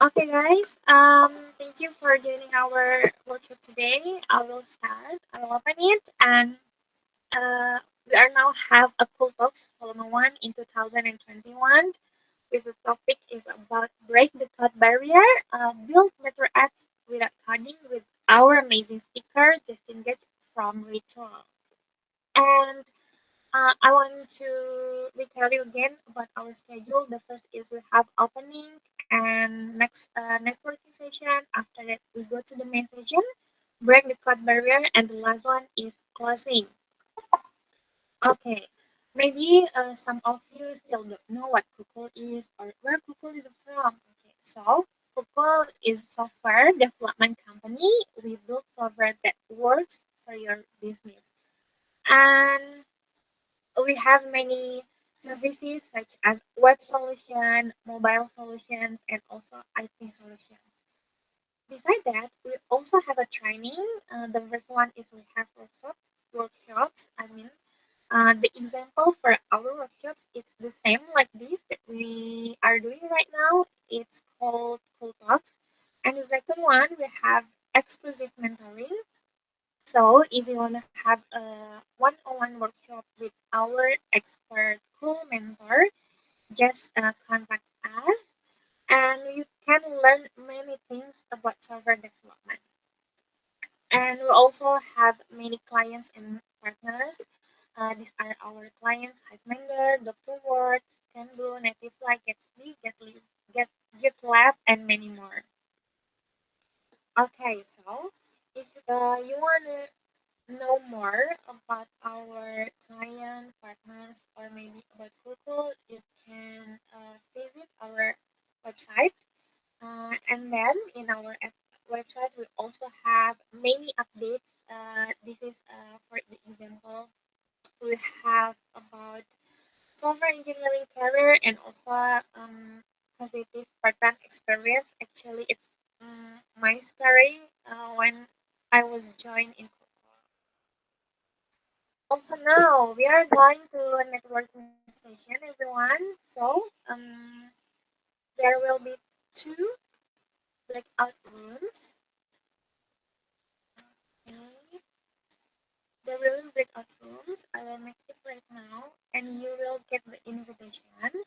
Okay, guys. Thank you for joining our workshop today. I will start. I will open it, and uh, we are now have a KulTalks Volume One in 2021. With the topic is about break the code barrier, build better apps without coding with our amazing speaker Justin Gage from Retool. And I want to retell you again about our schedule. The first is we have opening and next networking session. After that, we go to the main session, break the code barrier, and the last one is closing. Okay, maybe some of you still don't know what Kulkul is or where Kulkul is from. Okay, so Kulkul is software development company. We build software that works for your business. And we have many services such as web solution, mobile solutions, and also IT solutions. Besides that, we also have a training. The first one is we have workshops. The example for our workshops is the same like this that we are doing right now. It's called KulTalks. And the second one, we have exclusive mentoring. So if you want to have a one-on-one workshop with our expert cool mentor, just contact us and you can learn many things about software development. And we also have many clients and partners. These are our clients: Hiveminder, Dr. Word, Canbu, Nativefly, Gatsby, GitLab, and many more. Okay, so if you want to know more about our client partners or maybe about Google, you can visit our website. And then in our website, we also have many updates. This is for the example, we have about software engineering career and also positive part-time experience. Actually, it's my story when I was joined in. Also now we are going to a networking session, everyone. So there will be two breakout rooms. Okay. There will be breakout rooms. I will make it right now, and you will get the invitation.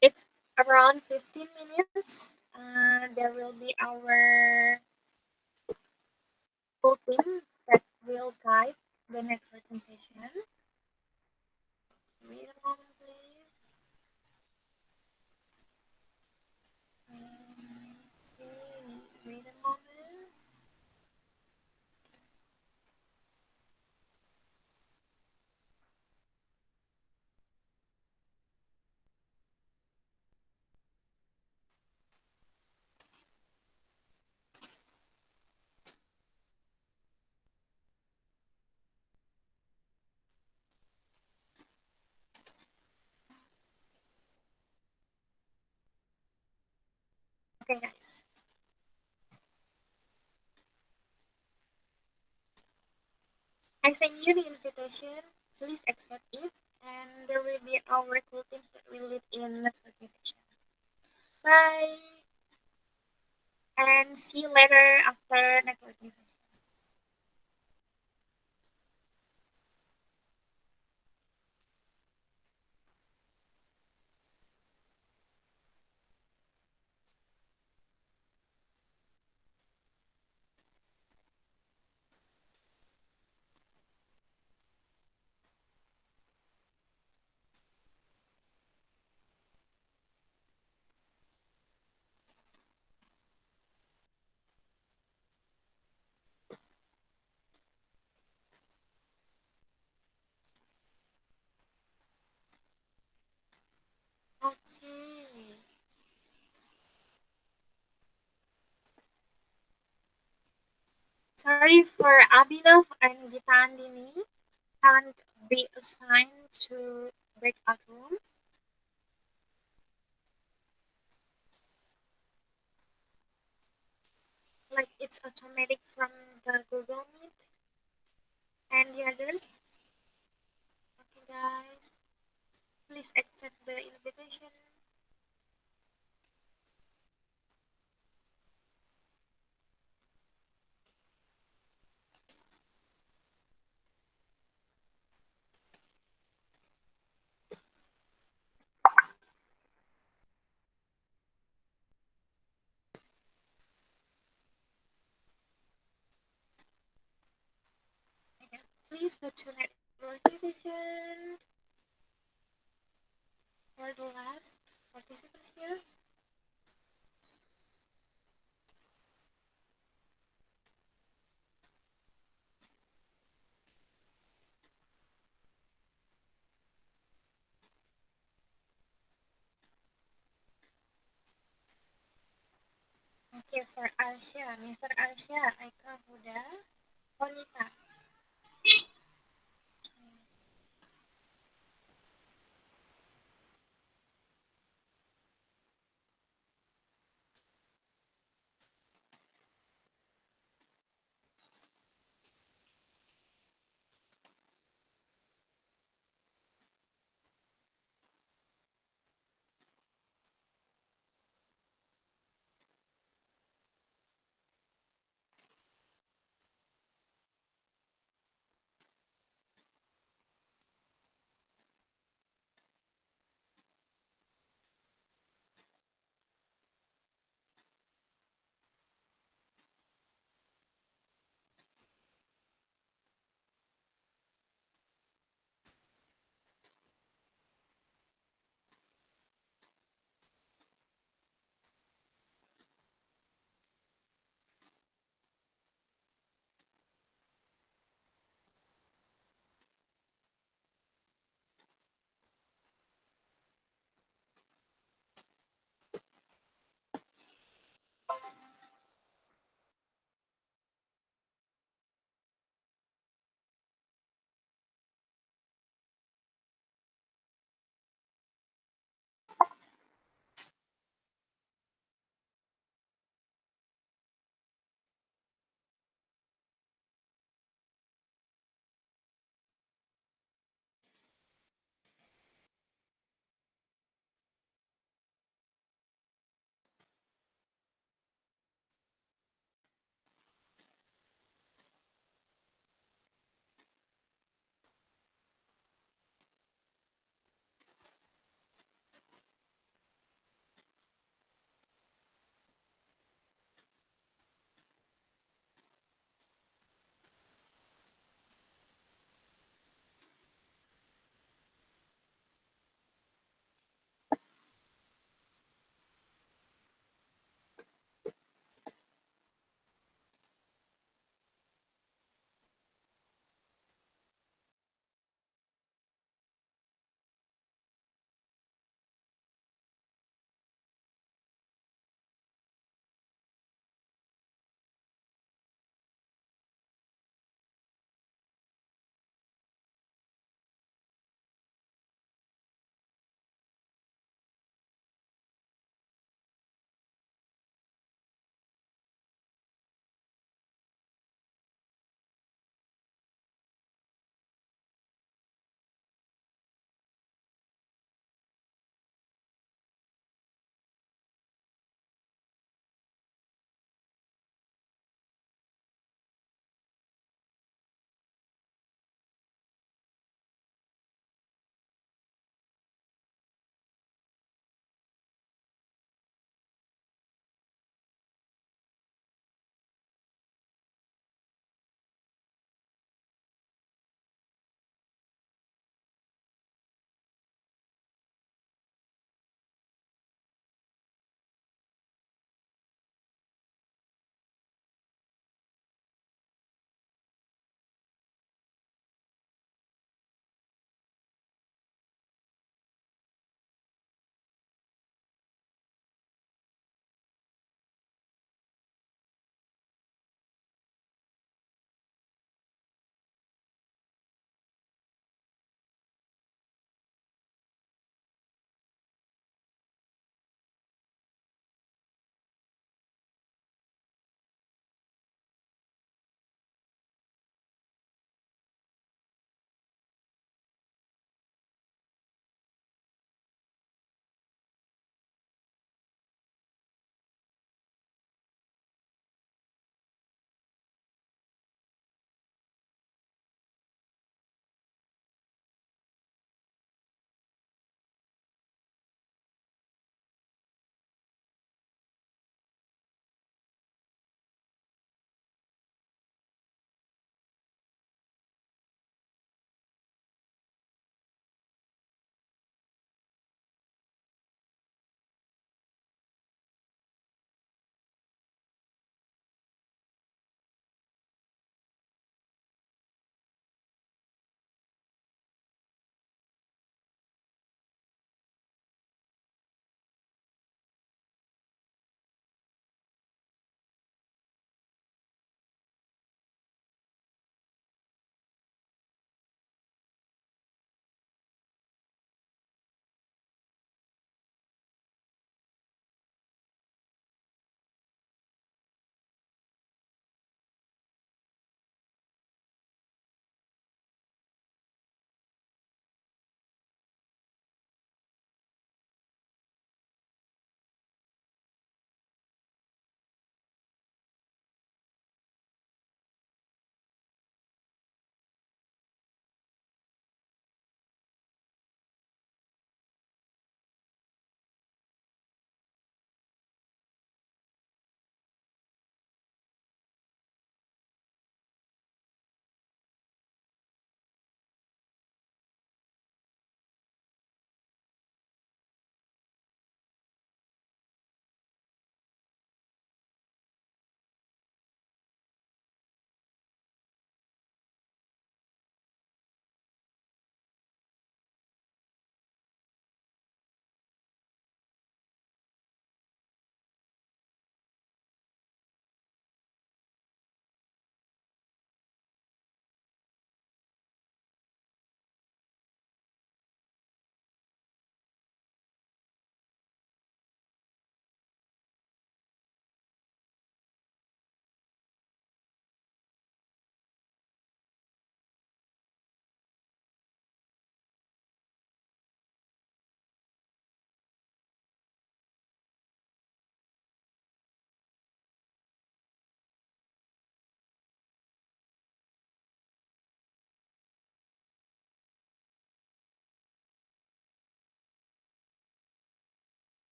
It's around 15 minutes. There will be our full team that will guide the networking session. Wait a moment, please. Okay, wait a moment. Okay, guys. I send you the invitation. Please accept it, and there will be our cool teams that will lead in networking session. Bye, and see you later after networking session. Okay. Sorry for Abhinav and Gitandini can't be assigned to breakout rooms. Like it's automatic from the Google Meet and the others. Okay, guys, please accept the invitation. So to network division for the last participants here. Okay, for Arsya, Mr. Arsya, Aika Huda, Konita.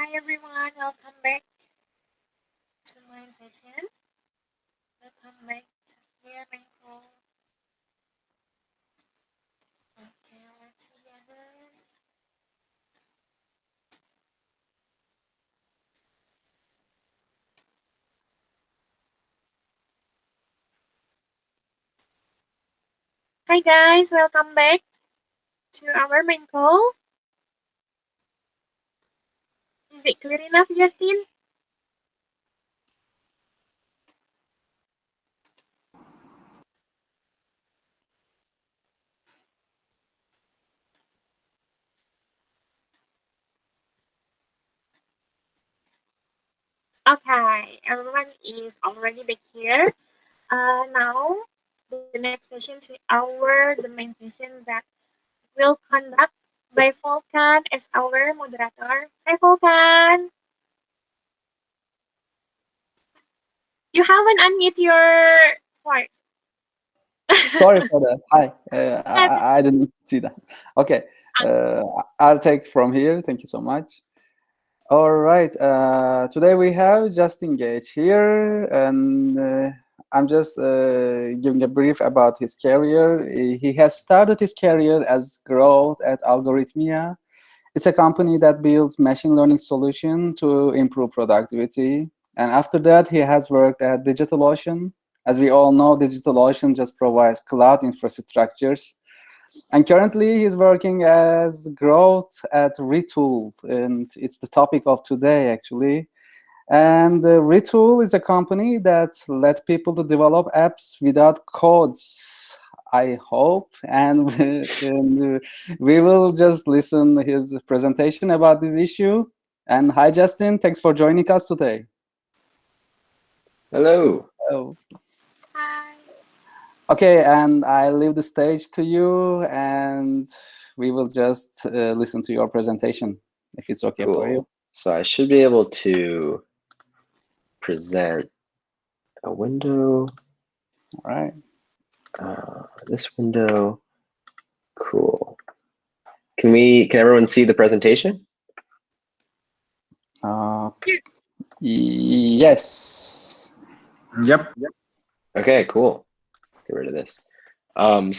Hi everyone, welcome back to my session. Welcome back to here, Michael. Okay, let's together. Hi guys, welcome back to our main call. Is it clear enough, Justin? Okay, everyone is already back here. Now the next session is the main session that will conduct by Volkan as our moderator. Hi Volkan, you haven't unmute your voice. Sorry for that. Hi. I didn't see that. Okay. I'll take from here. Thank you so much. All right. Today we have Justin Gage here, and I'm just giving a brief about his career. He has started his career as growth at Algorithmia. It's a company that builds machine learning solution to improve productivity. And after that, he has worked at DigitalOcean. As we all know, DigitalOcean just provides cloud infrastructures. And currently, he's working as growth at Retool, and it's the topic of today, actually. And Retool is a company that let people to develop apps without codes, I hope. And, we will just listen his presentation about this issue. And hi, Justin. Thanks for joining us today. Hello. Oh. Hi. Okay, and I leave the stage to you, and we will just listen to your presentation, if it's okay for you. So I should be able to present a window. All right. This window. Cool. Can everyone see the presentation? Yes. Yep. Okay, cool. Get rid of this.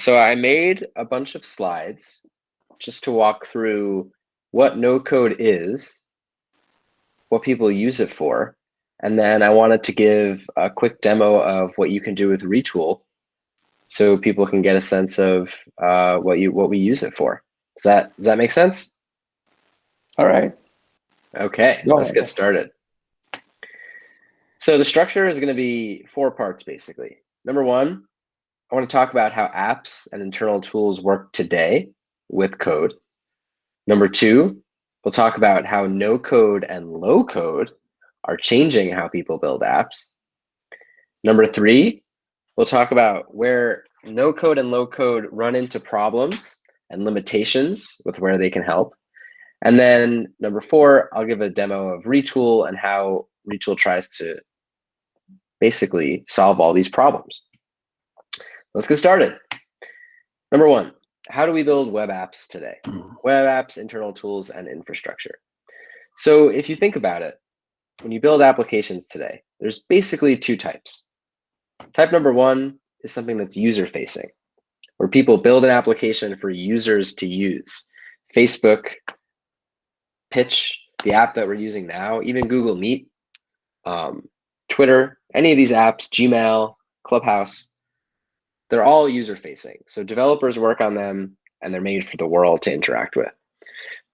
So I made a bunch of slides just to walk through what no code is, what people use it for, and then I wanted to give a quick demo of what you can do with Retool, so people can get a sense of what we use it for. Does that make sense? All right. Okay, let's get started. So the structure is going to be 4 parts, basically. Number 1, I want to talk about how apps and internal tools work today with code. Number 2, we'll talk about how no code and low code are changing how people build apps. Number 3, we'll talk about where no code and low code run into problems and limitations with where they can help. And then number 4, I'll give a demo of Retool and how Retool tries to basically solve all these problems. Let's get started. Number 1, how do we build web apps today? Web apps, internal tools, and infrastructure. So if you think about it, when you build applications today, there's basically 2 types. Type number 1 is something that's user-facing, where people build an application for users to use. Facebook, Pitch, the app that we're using now, even Google Meet, Twitter, any of these apps, Gmail, Clubhouse, they're all user-facing. So developers work on them, and they're made for the world to interact with.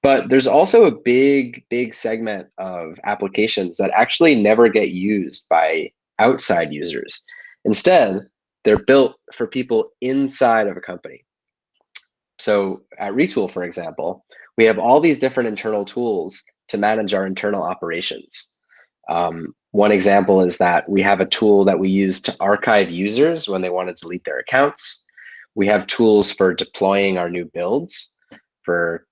But there's also a big segment of applications that actually never get used by outside users. Instead, they're built for people inside of a company. So at Retool, for example, we have all these different internal tools to manage our internal operations. One example is that we have a tool that we use to archive users when they want to delete their accounts. We have tools for deploying our new builds, for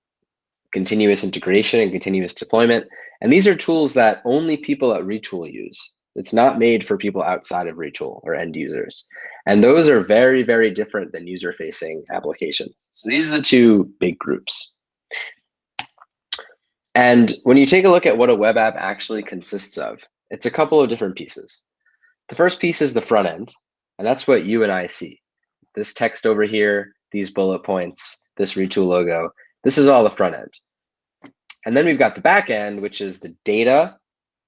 continuous integration and continuous deployment. And these are tools that only people at Retool use. It's not made for people outside of Retool or end users. And those are very different than user-facing applications. So these are the 2 big groups. And when you take a look at what a web app actually consists of, it's a couple of different pieces. The first piece is the front end, and that's what you and I see. This text over here, these bullet points, this Retool logo, this is all the front end. And then we've got the back end, which is the data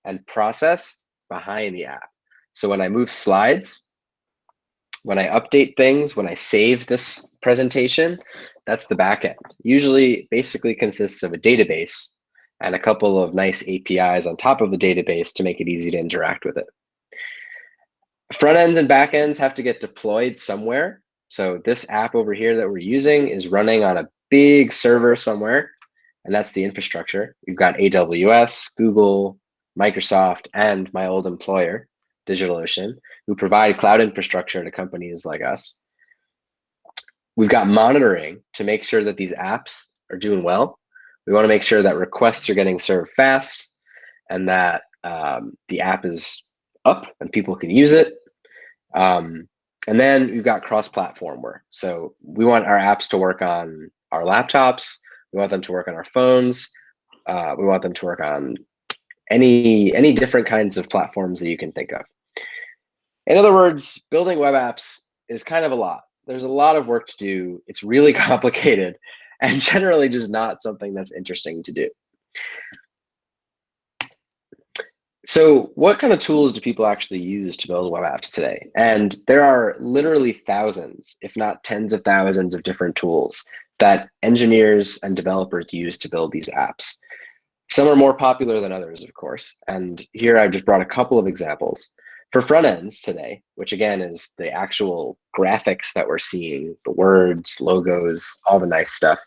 and process behind the app. So when I move slides, when I update things, when I save this presentation, that's the back end. Usually basically consists of a database and a couple of nice APIs on top of the database to make it easy to interact with it. Front ends and back ends have to get deployed somewhere. So this app over here that we're using is running on a big server somewhere, and that's the infrastructure. We've got AWS, Google, Microsoft, and my old employer, DigitalOcean, who provide cloud infrastructure to companies like us. We've got monitoring to make sure that these apps are doing well. We want to make sure that requests are getting served fast and that the app is up and people can use it. And then we've got cross-platform work. So we want our apps to work on our laptops. We want them to work on our phones. We want them to work on any different kinds of platforms that you can think of. In other words, building web apps is kind of a lot. There's a lot of work to do. It's really complicated and generally just not something that's interesting to do. So what kind of tools do people actually use to build web apps today? And there are literally thousands, if not tens of thousands of different tools that engineers and developers use to build these apps. Some are more popular than others, of course. And here I've just brought a couple of examples. For front ends today, which again is the actual graphics that we're seeing, the words, logos, all the nice stuff.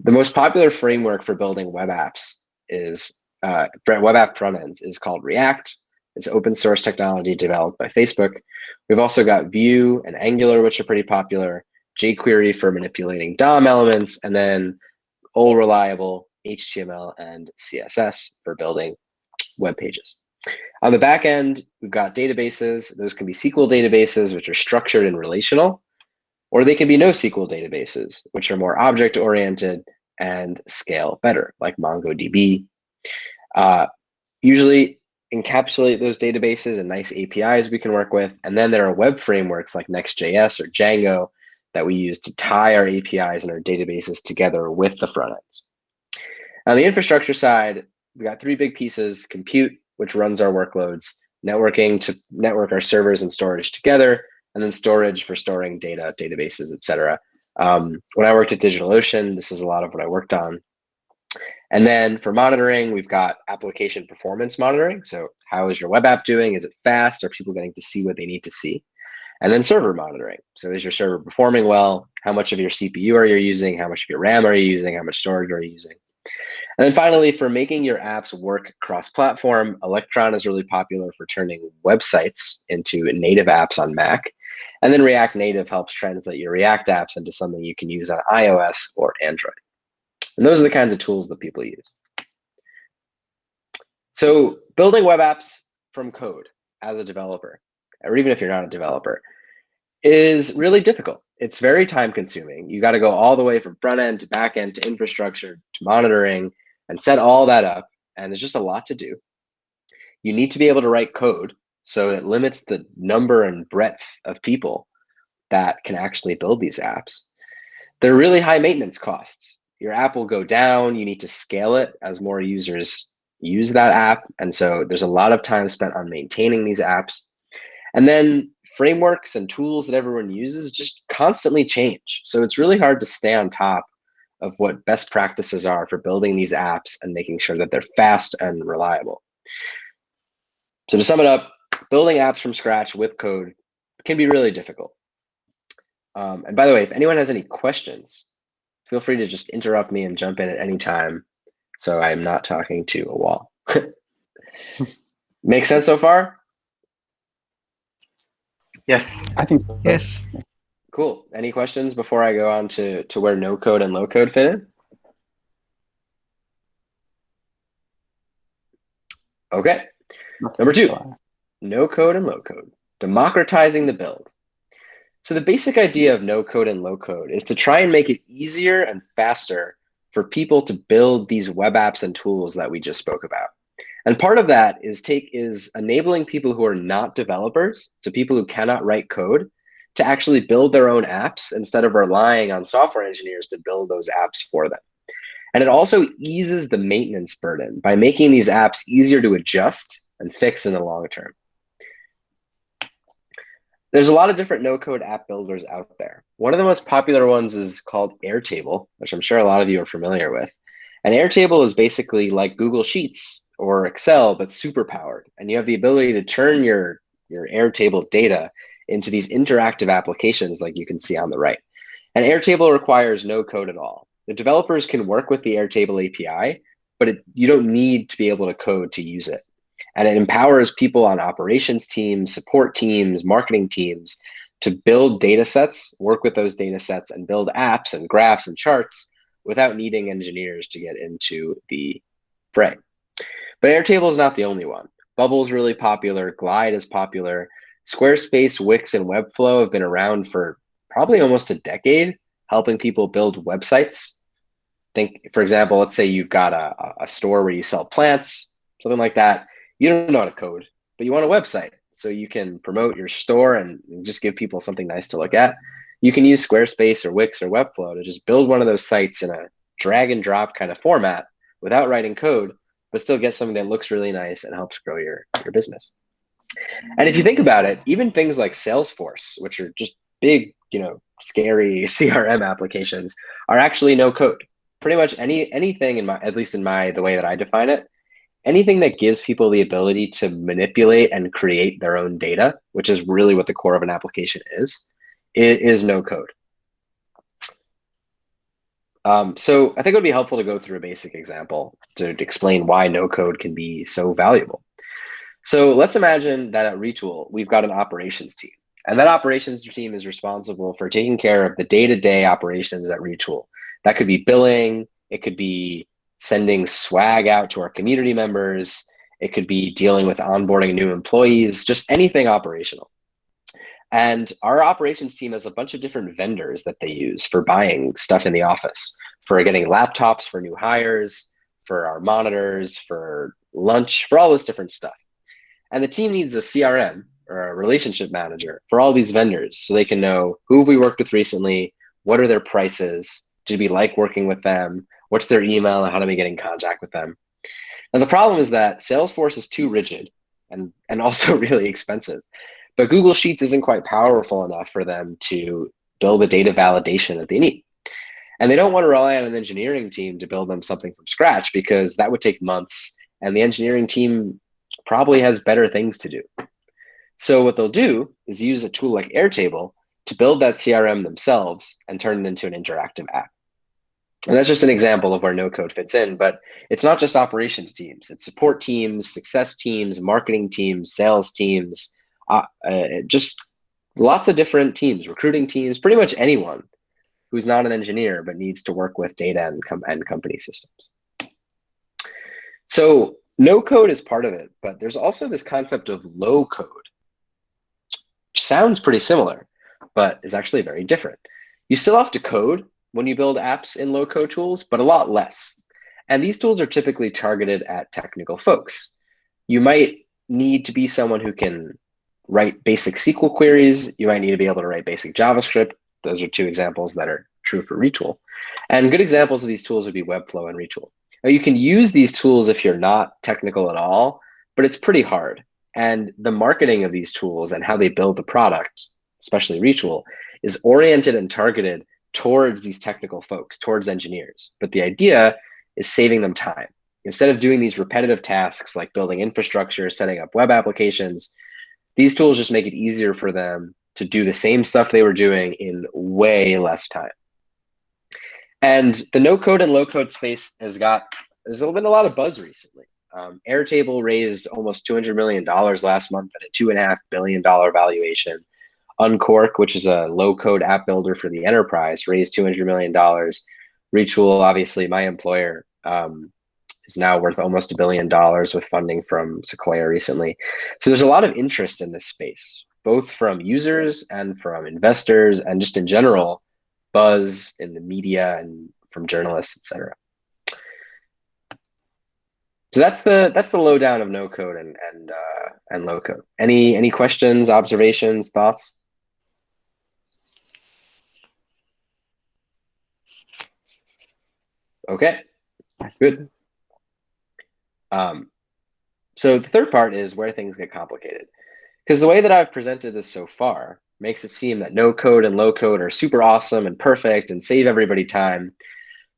The most popular framework for building web apps is web app front ends is called React. It's open source technology developed by Facebook. We've also got Vue and Angular, which are pretty popular, jQuery for manipulating DOM elements, and then old reliable HTML and CSS for building web pages. On the back end, we've got databases. Those can be SQL databases, which are structured and relational, or they can be NoSQL databases, which are more object-oriented and scale better, like MongoDB. Usually encapsulate those databases in nice APIs we can work with. And then there are web frameworks like Next.js or Django that we use to tie our APIs and our databases together with the front ends. On the infrastructure side, we got three big pieces: compute, which runs our workloads, networking to network our servers and storage together, and then storage for storing data, databases, etc. When I worked at DigitalOcean, this is a lot of what I worked on. And then for monitoring, we've got application performance monitoring. So how is your web app doing? Is it fast? Are people getting to see what they need to see? And then server monitoring. So is your server performing well? How much of your CPU are you using? How much of your RAM are you using? How much storage are you using? And then finally, for making your apps work cross-platform, Electron is really popular for turning websites into native apps on Mac. And then React Native helps translate your React apps into something you can use on iOS or Android. And those are the kinds of tools that people use. So building web apps from code as a developer, or even if you're not a developer, is really difficult. It's very time consuming. You got to go all the way from front end to back end to infrastructure to monitoring and set all that up. And there's just a lot to do. You need to be able to write code so it limits the number and breadth of people that can actually build these apps. They're really high maintenance costs. Your app will go down. You need to scale it as more users use that app. And so there's a lot of time spent on maintaining these apps. And then frameworks and tools that everyone uses just constantly change. So it's really hard to stay on top of what best practices are for building these apps and making sure that they're fast and reliable. So to sum it up, building apps from scratch with code can be really difficult. And by the way, if anyone has any questions, feel free to just interrupt me and jump in at any time so I'm not talking to a wall. Make sense so far? Yes, I think so. Yes. Cool. Any questions before I go on to where no code and low code fit in? Okay. Number 2, no code and low code, democratizing the build. So the basic idea of no code and low code is to try and make it easier and faster for people to build these web apps and tools that we just spoke about. And part of that is enabling people who are not developers, so people who cannot write code, to actually build their own apps instead of relying on software engineers to build those apps for them. And it also eases the maintenance burden by making these apps easier to adjust and fix in the long term. There's a lot of different no-code app builders out there. One of the most popular ones is called Airtable, which I'm sure a lot of you are familiar with. And Airtable is basically like Google Sheets or Excel, but super powered. And you have the ability to turn your Airtable data into these interactive applications like you can see on the right. And Airtable requires no code at all. The developers can work with the Airtable API, but you don't need to be able to code to use it. And it empowers people on operations teams, support teams, marketing teams to build data sets, work with those data sets, and build apps and graphs and charts without needing engineers to get into the fray. But Airtable is not the only one. Bubble is really popular. Glide is popular. Squarespace, Wix, and Webflow have been around for probably almost a decade, helping people build websites. Think, for example, let's say you've got a store where you sell plants, something like that. You don't know how to code, but you want a website so you can promote your store and just give people something nice to look at. You can use Squarespace or Wix or Webflow to just build one of those sites in a drag and drop kind of format without writing code, but still get something that looks really nice and helps grow your business. And if you think about it, even things like Salesforce, which are just big, scary CRM applications, are actually no code. Pretty much anything at least in the way that I define it, anything that gives people the ability to manipulate and create their own data, which is really what the core of an application is no code. So I think it would be helpful to go through a basic example to explain why no code can be so valuable. So let's imagine that at Retool, we've got an operations team. And that operations team is responsible for taking care of the day-to-day operations at Retool. That could be billing, it could be sending swag out to our community members, it could be dealing with onboarding new employees, just anything operational. And our operations team has a bunch of different vendors that they use for buying stuff in the office, for getting laptops for new hires, for our monitors, for lunch, for all this different stuff. And the team needs a CRM or a relationship manager for all these vendors so they can know who have we worked with recently, what are their prices, do we like working with them, what's their email, and how do we get in contact with them. And the problem is that Salesforce is too rigid and also really expensive. But Google Sheets isn't quite powerful enough for them to build the data validation that they need. And they don't want to rely on an engineering team to build them something from scratch because that would take months and the engineering team probably has better things to do. So what they'll do is use a tool like Airtable to build that CRM themselves and turn it into an interactive app. And that's just an example of where no code fits in, but it's not just operations teams, it's support teams, success teams, marketing teams, sales teams, just lots of different teams, recruiting teams, pretty much anyone who's not an engineer but needs to work with data and company systems. So no code is part of it, but there's also this concept of low code, which sounds pretty similar, but is actually very different. You still have to code when you build apps in low code tools, but a lot less. And these tools are typically targeted at technical folks. You might need to be someone who can write basic SQL queries. You might need to be able to write basic JavaScript. Those are two examples that are true for Retool. And good examples of these tools would be Webflow and Retool. Now, you can use these tools if you're not technical at all, but it's pretty hard. And the marketing of these tools and how they build the product, especially Retool, is oriented and targeted towards these technical folks, towards engineers. But the idea is saving them time. Instead of doing these repetitive tasks like building infrastructure, setting up web applications, these tools just make it easier for them to do the same stuff they were doing in way less time. And the no code and low code space there's been a lot of buzz recently. Airtable raised almost $200 million last month at a $2.5 billion valuation. Uncork, which is a low-code app builder for the enterprise, raised $200 million. Retool, obviously my employer, is now worth almost $1 billion with funding from Sequoia recently. So there's a lot of interest in this space, both from users and from investors and just in general, buzz in the media and from journalists, et cetera. So that's the lowdown of no code and low code. Any questions, observations, thoughts? Okay, good. So the third part is where things get complicated. Because the way that I've presented this so far makes it seem that no code and low code are super awesome and perfect and save everybody time.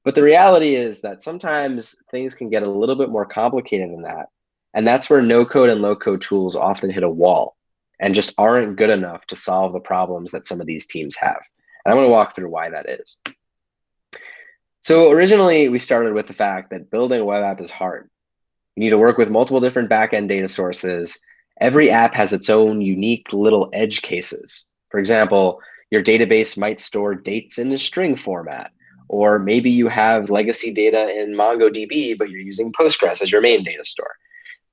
But the reality is that sometimes things can get a little bit more complicated than that. And that's where no code and low code tools often hit a wall and just aren't good enough to solve the problems that some of these teams have. And I want to walk through why that is. So originally we started with the fact that building a web app is hard. You need to work with multiple different backend data sources. Every app has its own unique little edge cases. For example, your database might store dates in a string format, or maybe you have legacy data in MongoDB, but you're using Postgres as your main data store.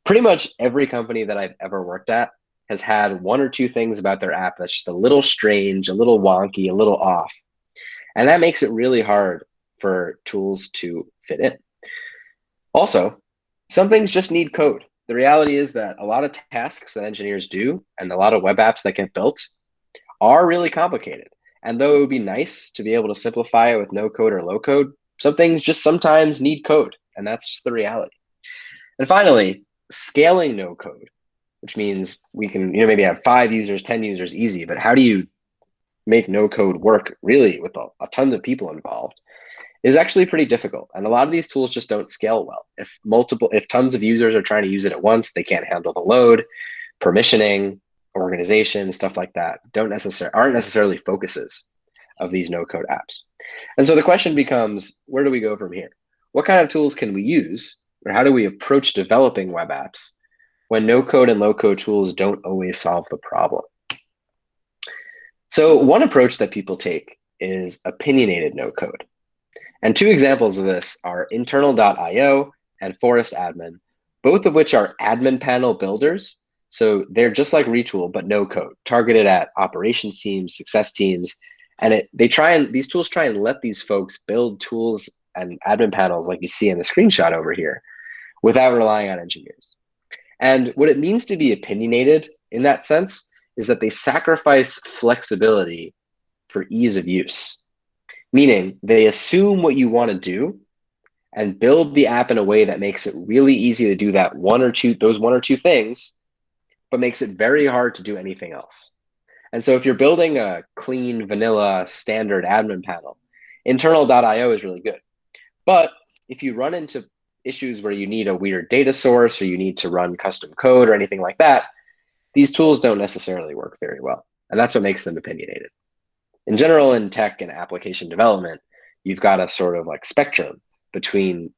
Pretty much every company that I've ever worked at has had one or two things about their app that's just a little strange, a little wonky, a little off. And that makes it really hard for tools to fit in. Also, some things just need code. The reality is that a lot of tasks that engineers do and a lot of web apps that get built are really complicated. And though it would be nice to be able to simplify it with no code or low code, some things just sometimes need code. And that's just the reality. And finally, scaling no code, which means we can maybe have 5 users, 10 users easy, but how do you make no code work really with a ton of people involved, is actually pretty difficult. And a lot of these tools just don't scale well. If tons of users are trying to use it at once, they can't handle the load, permissioning, organization, stuff like that aren't necessarily focuses of these no-code apps. And so the question becomes, where do we go from here? What kind of tools can we use, or how do we approach developing web apps when no-code and low-code tools don't always solve the problem? So one approach that people take is opinionated no-code. And two examples of this are internal.io and Forest Admin, both of which are admin panel builders. So they're just like Retool, but no code, targeted at operations teams, success teams. And these tools try and let these folks build tools and admin panels like you see in the screenshot over here without relying on engineers. And what it means to be opinionated in that sense is that they sacrifice flexibility for ease of use. Meaning they assume what you want to do and build the app in a way that makes it really easy to do those one or two things, but makes it very hard to do anything else. And so if you're building a clean, vanilla, standard admin panel, internal.io is really good. But if you run into issues where you need a weird data source or you need to run custom code or anything like that, these tools don't necessarily work very well. And that's what makes them opinionated. In general, in tech and application development, you've got a sort of like spectrum between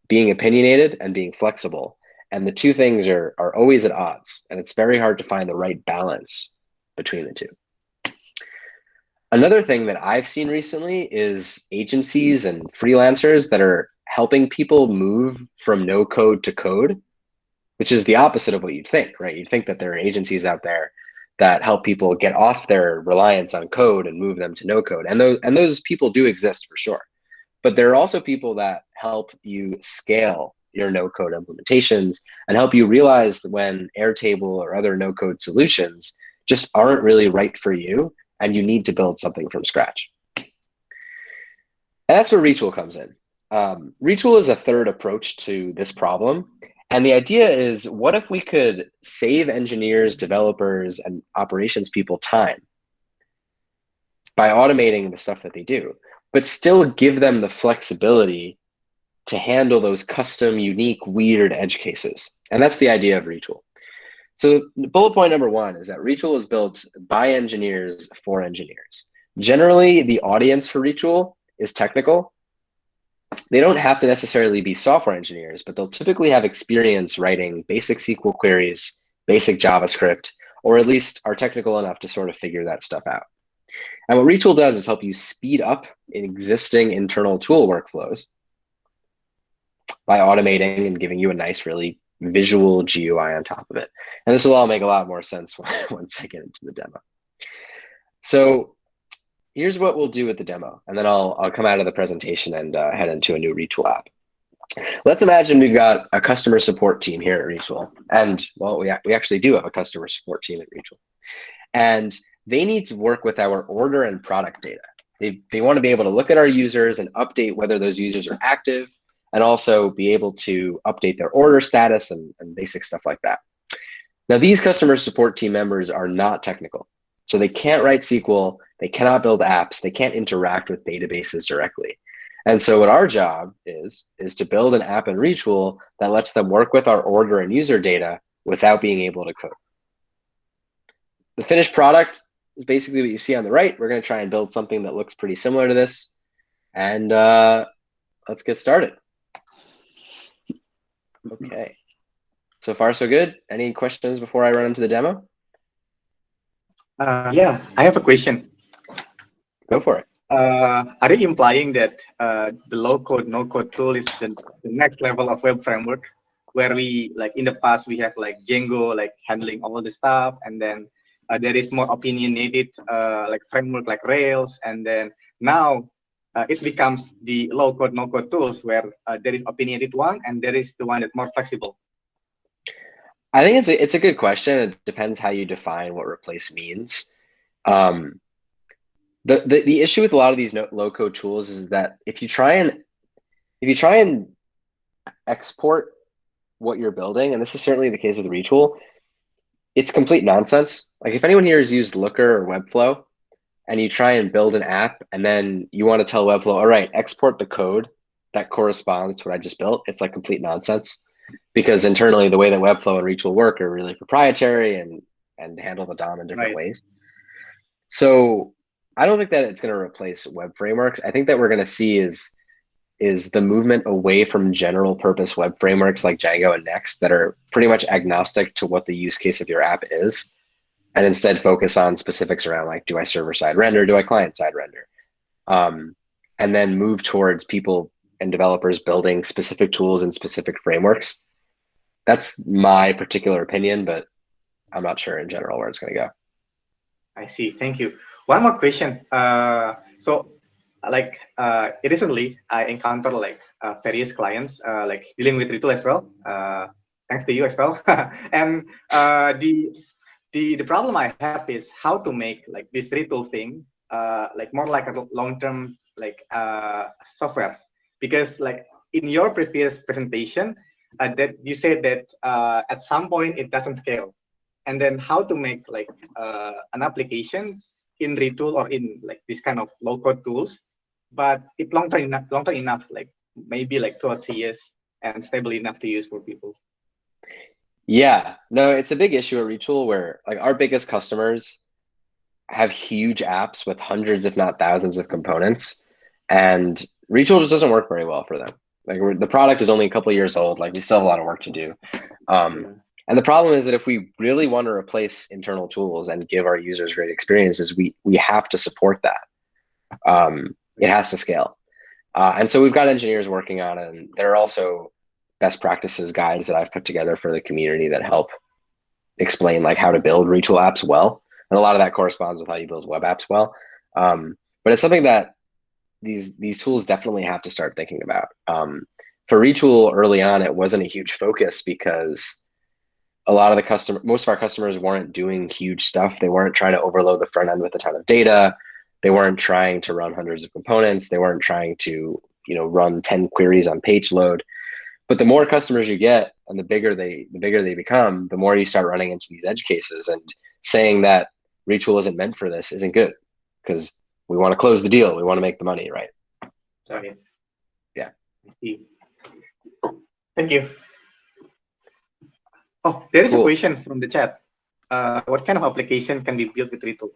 being opinionated and being flexible. And the two things are always at odds. And it's very hard to find the right balance between the two. Another thing that I've seen recently is agencies and freelancers that are helping people move from no code to code, which is the opposite of what you'd think, right? You'd think that there are agencies out there that help people get off their reliance on code and move them to no code. And those people do exist for sure. But there are also people that help you scale your no code implementations and help you realize when Airtable or other no code solutions just aren't really right for you and you need to build something from scratch. And that's where Retool comes in. Retool is a third approach to this problem. And the idea is, what if we could save engineers, developers, and operations people time by automating the stuff that they do, but still give them the flexibility to handle those custom, unique, weird edge cases? And that's the idea of Retool. So bullet point number one is that Retool is built by engineers for engineers. Generally, the audience for Retool is technical. They don't have to necessarily be software engineers, but they'll typically have experience writing basic SQL queries, basic JavaScript, or at least are technical enough to sort of figure that stuff out. And what Retool does is help you speed up existing internal tool workflows by automating and giving you a nice, really visual GUI on top of it. And this will all make a lot more sense once I get into the demo. So here's what we'll do with the demo, and then I'll come out of the presentation and head into a new Retool app. Let's imagine we've got a customer support team here at Retool. And well, we actually do have a customer support team at Retool. And they need to work with our order and product data. They want to be able to look at our users and update whether those users are active, and also be able to update their order status and basic stuff like that. Now, these customer support team members are not technical. So they can't write SQL, they cannot build apps, they can't interact with databases directly. And so what our job is to build an app in Retool that lets them work with our order and user data without being able to code. The finished product is basically what you see on the right. We're going to try and build something that looks pretty similar to this. And let's get started. Okay. So far, so good. Any questions before I run into the demo? Yeah, I have a question. Go for it. Are you implying that the low-code, no-code tool is the next level of web framework, where we, like in the past, we have like Django, like handling all the stuff, and then there is more opinionated like framework like Rails, and then now it becomes the low-code, no-code tools where there is opinionated one, and there is the one that's more flexible? I think it's a good question. It depends how you define what replace means. The issue with a lot of these low-code tools is that if you try and export what you're building, and this is certainly the case with Retool, it's complete nonsense. Like if anyone here has used Looker or Webflow, and you try and build an app, and then you want to tell Webflow, all right, export the code that corresponds to what I just built, it's like complete nonsense. Because internally, the way that Webflow and Retool work are really proprietary and handle the DOM in different ways. So I don't think that it's going to replace web frameworks. I think that we're going to see is the movement away from general purpose web frameworks like Django and Next that are pretty much agnostic to what the use case of your app is, and instead focus on specifics around like, do I server-side render? Do I client-side render? And then move towards people and developers building specific tools and specific frameworks. That's my particular opinion, but I'm not sure in general where it's going to go. I see. Thank you. One more question. So, like recently, I encountered like various clients like dealing with Retool as well. Thanks to you as well. And the problem I have is how to make like this Retool thing like more like a long-term like softwares. Because like in your previous presentation, that you said that at some point it doesn't scale, and then how to make like an application in Retool or in like this kind of low-code tools, but it long term enough, like maybe like 2 or 3 years, and stable enough to use for people. Yeah, no, it's a big issue at Retool where like our biggest customers have huge apps with hundreds, if not thousands, of components, and Retool just doesn't work very well for them. Like the product is only a couple of years old. Like we still have a lot of work to do. And the problem is that if we really want to replace internal tools and give our users great experiences, we have to support that. It has to scale. And so we've got engineers working on it, and there are also best practices guides that I've put together for the community that help explain like how to build Retool apps well. And a lot of that corresponds with how you build web apps well. But it's something that these tools definitely have to start thinking about. For Retool early on, it wasn't a huge focus because a lot of most of our customers weren't doing huge stuff. They weren't trying to overload the front end with a ton of data. They weren't trying to run hundreds of components. They weren't trying to, run 10 queries on page load. But the more customers you get and the bigger they become, the more you start running into these edge cases, and saying that Retool isn't meant for this isn't good, because we want to close the deal. We want to make the money, right? Sorry. Yeah. I see. Thank you. Oh, there is Cool. a question from the chat. What kind of application can be built with Retool?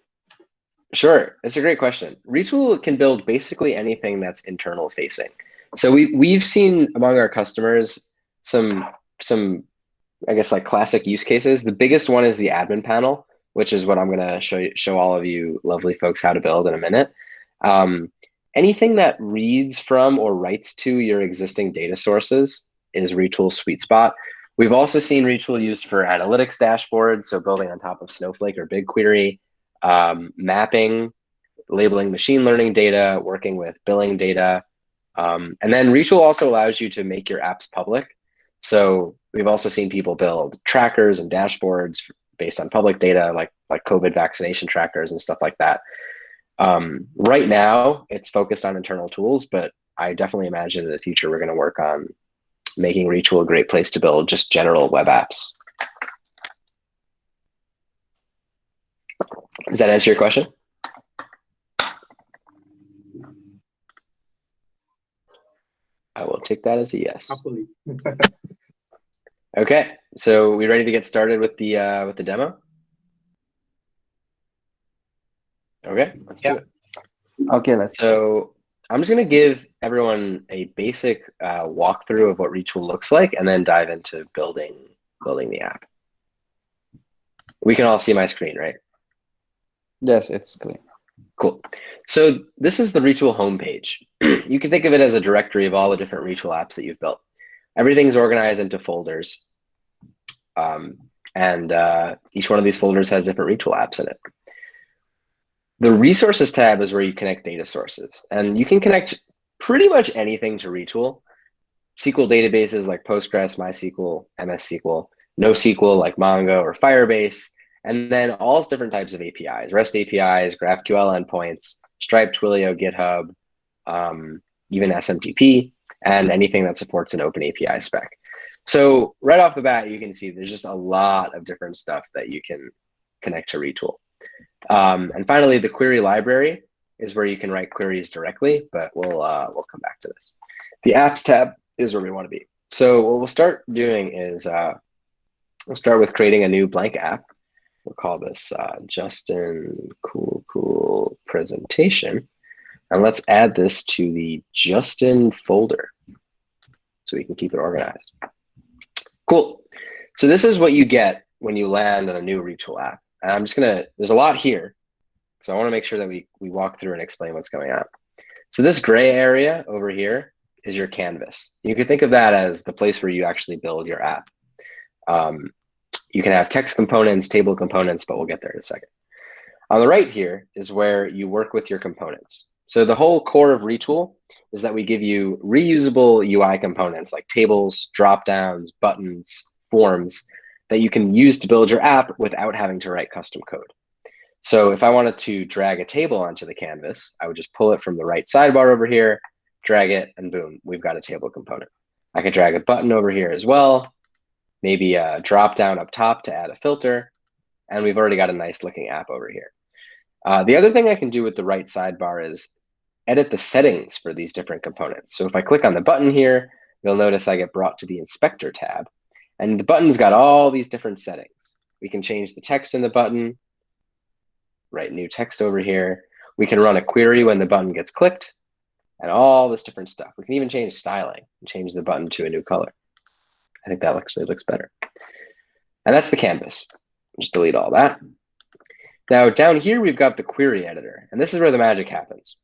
Sure, it's a great question. Retool can build basically anything that's internal facing. So we've seen among our customers some I guess like classic use cases. The biggest one is the admin panel, which is what I'm going to show all of you lovely folks how to build in a minute. Anything that reads from or writes to your existing data sources is Retool's sweet spot. We've also seen Retool used for analytics dashboards, so building on top of Snowflake or BigQuery, mapping, labeling machine learning data, working with billing data, And then Retool also allows you to make your apps public. So we've also seen people build trackers and dashboards based on public data, like COVID vaccination trackers and stuff like that. Right now, it's focused on internal tools, but I definitely imagine in the future we're going to work on making Retool a great place to build just general web apps. Does that answer your question? I will take that as a yes. Absolutely. Okay, so we ready to get started with the demo? Okay, let's do it. Okay, let's. So I'm just going to give everyone a basic walkthrough of what Retool looks like, and then dive into building the app. We can all see my screen, right? Yes, it's clear. Cool. So this is the Retool homepage. You can think of it as a directory of all the different Retool apps that you've built. Everything's organized into folders. Each one of these folders has different Retool apps in it. The resources tab is where you connect data sources. And you can connect pretty much anything to Retool. SQL databases like Postgres, MySQL, MS SQL, NoSQL like Mongo or Firebase, and then all different types of APIs, REST APIs, GraphQL endpoints, Stripe, Twilio, GitHub, even SMTP, and anything that supports an open API spec. So right off the bat, you can see there's just a lot of different stuff that you can connect to Retool. And finally, the query library is where you can write queries directly, but we'll come back to this. The apps tab is where we want to be. So what we'll start doing is we'll start with creating a new blank app. We'll call this Justin Kulkul presentation. And let's add this to the Justin folder so we can keep it organized. Cool. So this is what you get when you land on a new Retool app. And I'm just there's a lot here. So I want to make sure that we walk through and explain what's going on. So this gray area over here is your canvas. You could think of that as the place where you actually build your app. You can have text components, table components, but we'll get there in a second. On the right here is where you work with your components. So the whole core of Retool is that we give you reusable UI components like tables, dropdowns, buttons, forms that you can use to build your app without having to write custom code. So if I wanted to drag a table onto the canvas, I would just pull it from the right sidebar over here, drag it, and boom, we've got a table component. I could drag a button over here as well, maybe a drop down up top to add a filter, and we've already got a nice looking app over here. The other thing I can do with the right sidebar is edit the settings for these different components. So if I click on the button here, you'll notice I get brought to the inspector tab, and the button's got all these different settings. We can change the text in the button, write new text over here. We can run a query when the button gets clicked, and all this different stuff. We can even change styling and change the button to a new color. I think that actually looks better. And that's the canvas. Just delete all that. Now down here, we've got the query editor, and this is where the magic happens.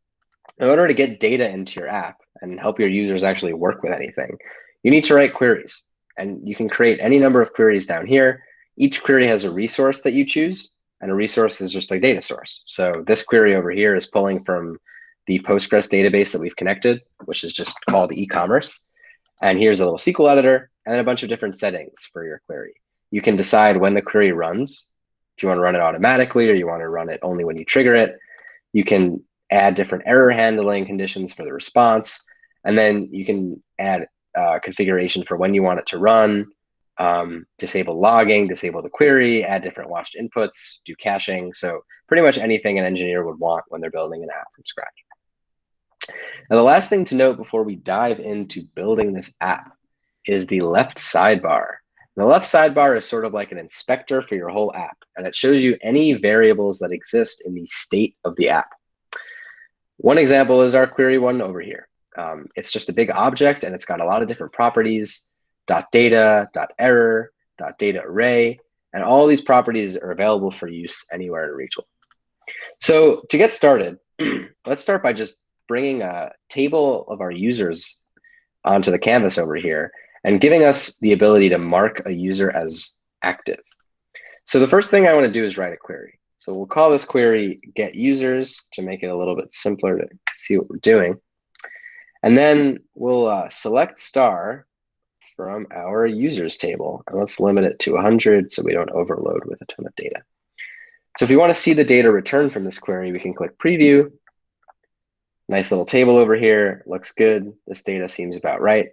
In order to get data into your app and help your users actually work with anything, you need to write queries. And you can create any number of queries down here. Each query has a resource that you choose, and a resource is just a data source. So this query over here is pulling from the Postgres database that we've connected, which is just called e-commerce. And here's a little SQL editor and then a bunch of different settings for your query. You can decide when the query runs, if you want to run it automatically or you want to run it only when you trigger it. You can add different error handling conditions for the response, and then you can add configuration for when you want it to run, disable logging, disable the query, add different watched inputs, do caching. So pretty much anything an engineer would want when they're building an app from scratch. Now, the last thing to note before we dive into building this app is the left sidebar. The left sidebar is sort of like an inspector for your whole app, and it shows you any variables that exist in the state of the app. One example is our query one over here. It's just a big object, and it's got a lot of different properties, .data, .error, .data array, and all these properties are available for use anywhere in Retool. So to get started, let's start by just bringing a table of our users onto the canvas over here and giving us the ability to mark a user as active. So the first thing I want to do is write a query. So we'll call this query get users to make it a little bit simpler to see what we're doing. And then we'll select star from our users table. And let's limit it to 100 so we don't overload with a ton of data. So if we want to see the data returned from this query, we can click preview. Nice little table over here, looks good. This data seems about right.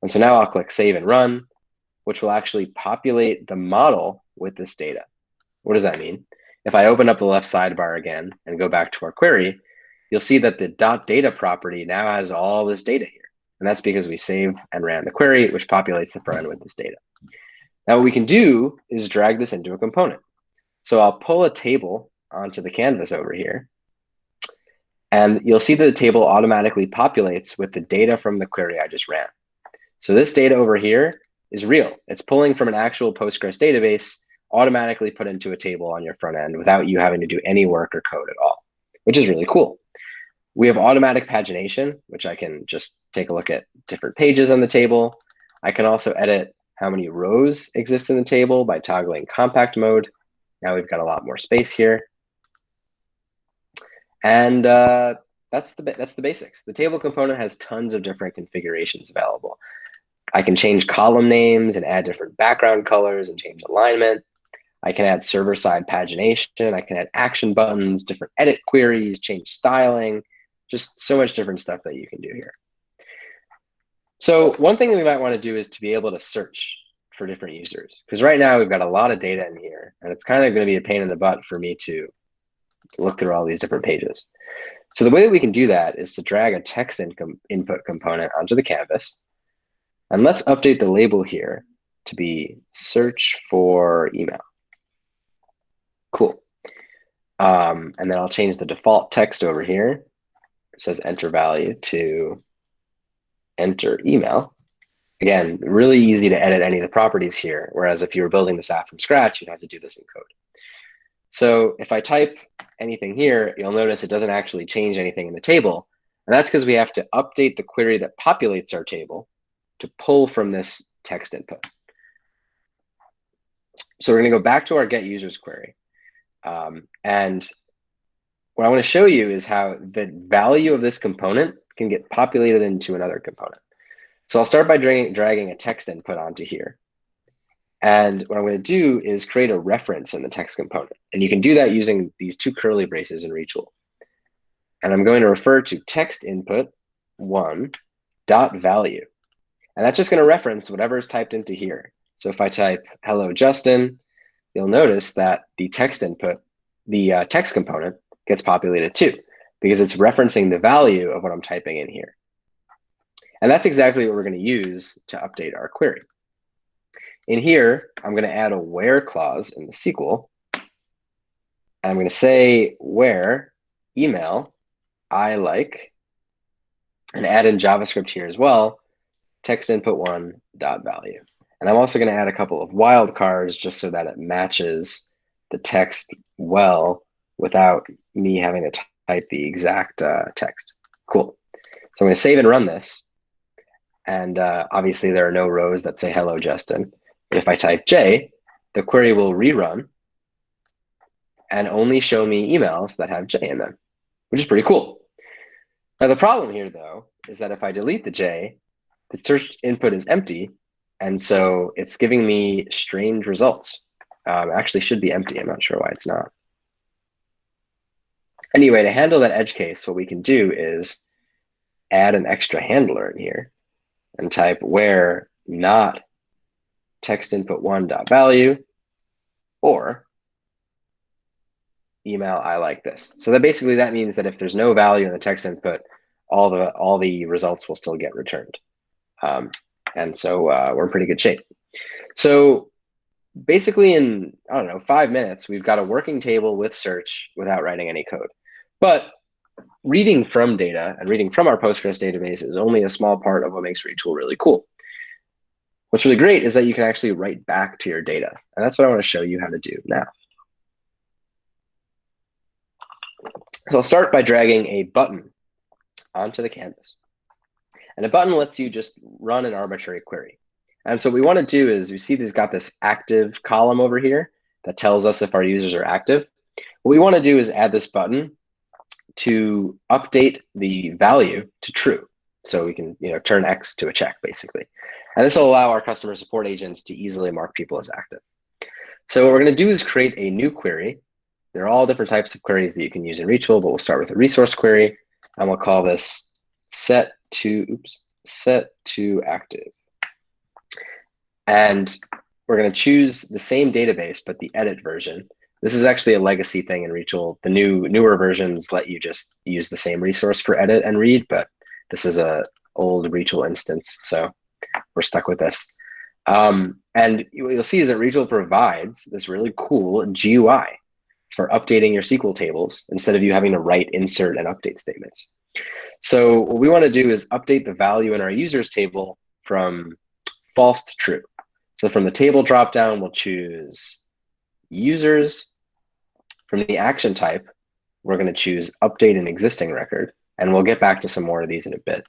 And so now I'll click save and run, which will actually populate the model with this data. What does that mean? If I open up the left sidebar again and go back to our query, you'll see that the .data property now has all this data here. And that's because we saved and ran the query, which populates the front end with this data. Now what we can do is drag this into a component. So I'll pull a table onto the canvas over here. And you'll see that the table automatically populates with the data from the query I just ran. So this data over here is real. It's pulling from an actual Postgres database, automatically put into a table on your front end without you having to do any work or code at all, which is really cool. We have automatic pagination, which I can just take a look at different pages on the table. I can also edit how many rows exist in the table by toggling compact mode. Now we've got a lot more space here. And that's the basics. The table component has tons of different configurations available. I can change column names and add different background colors and change alignment. I can add server-side pagination. I can add action buttons, different edit queries, change styling, just so much different stuff that you can do here. So one thing that we might want to do is to be able to search for different users, because right now we've got a lot of data in here, and it's kind of going to be a pain in the butt for me to look through all these different pages. So the way that we can do that is to drag a text input component onto the canvas. And let's update the label here to be search for email. Cool. And then I'll change the default text over here. It says enter value to enter email. Again, really easy to edit any of the properties here, whereas if you were building this app from scratch, you'd have to do this in code. So if I type anything here, you'll notice it doesn't actually change anything in the table. And that's because we have to update the query that populates our table to pull from this text input. So we're going to go back to our get users query. And what I want to show you is how the value of this component can get populated into another component. So I'll start by dragging a text input onto here. And what I'm going to do is create a reference in the text component. And you can do that using these two curly braces in Retool. And I'm going to refer to text input one.value. And that's just going to reference whatever is typed into here. So if I type hello Justin, you'll notice that the text input, the text component gets populated too, because it's referencing the value of what I'm typing in here. And that's exactly what we're going to use to update our query. In here, I'm going to add a where clause in the SQL. And I'm going to say where email I like, and add in JavaScript here as well, text input one.value. And I'm also going to add a couple of wildcards just so that it matches the text well without me having to type the exact text. Cool. So I'm going to save and run this. And obviously there are no rows that say hello Justin. But if I type J, the query will rerun and only show me emails that have J in them, which is pretty cool. Now the problem here though is that if I delete the J, the search input is empty. And so it's giving me strange results. Actually should be empty. I'm not sure why it's not. Anyway, to handle that edge case, what we can do is add an extra handler in here and type where not text input one.value or email I like this. So that basically that means that if there's no value in the text input, all the results will still get returned. And so we're in pretty good shape. So basically in, I don't know, 5 minutes, we've got a working table with search without writing any code. But reading from data and reading from our Postgres database is only a small part of what makes Retool really cool. What's really great is that you can actually write back to your data. And that's what I want to show you how to do now. So I'll start by dragging a button onto the canvas. And a button lets you just run an arbitrary query. And so what we want to do is, you see there's got this active column over here that tells us if our users are active. What we want to do is add this button to update the value to true. So we can turn X to a check, basically. And this will allow our customer support agents to easily mark people as active. So what we're going to do is create a new query. There are all different types of queries that you can use in Retool, but we'll start with a resource query, and we'll call this set to active. And we're going to choose the same database, but the edit version. This is actually a legacy thing in Retool. The newer versions let you just use the same resource for edit and read, but this is a old Retool instance, so we're stuck with this. And what you'll see is that Retool provides this really cool GUI for updating your SQL tables instead of you having to write insert and update statements. So what we want to do is update the value in our users table from false to true. So from the table dropdown, we'll choose users. From the action type, we're going to choose update an existing record, and we'll get back to some more of these in a bit.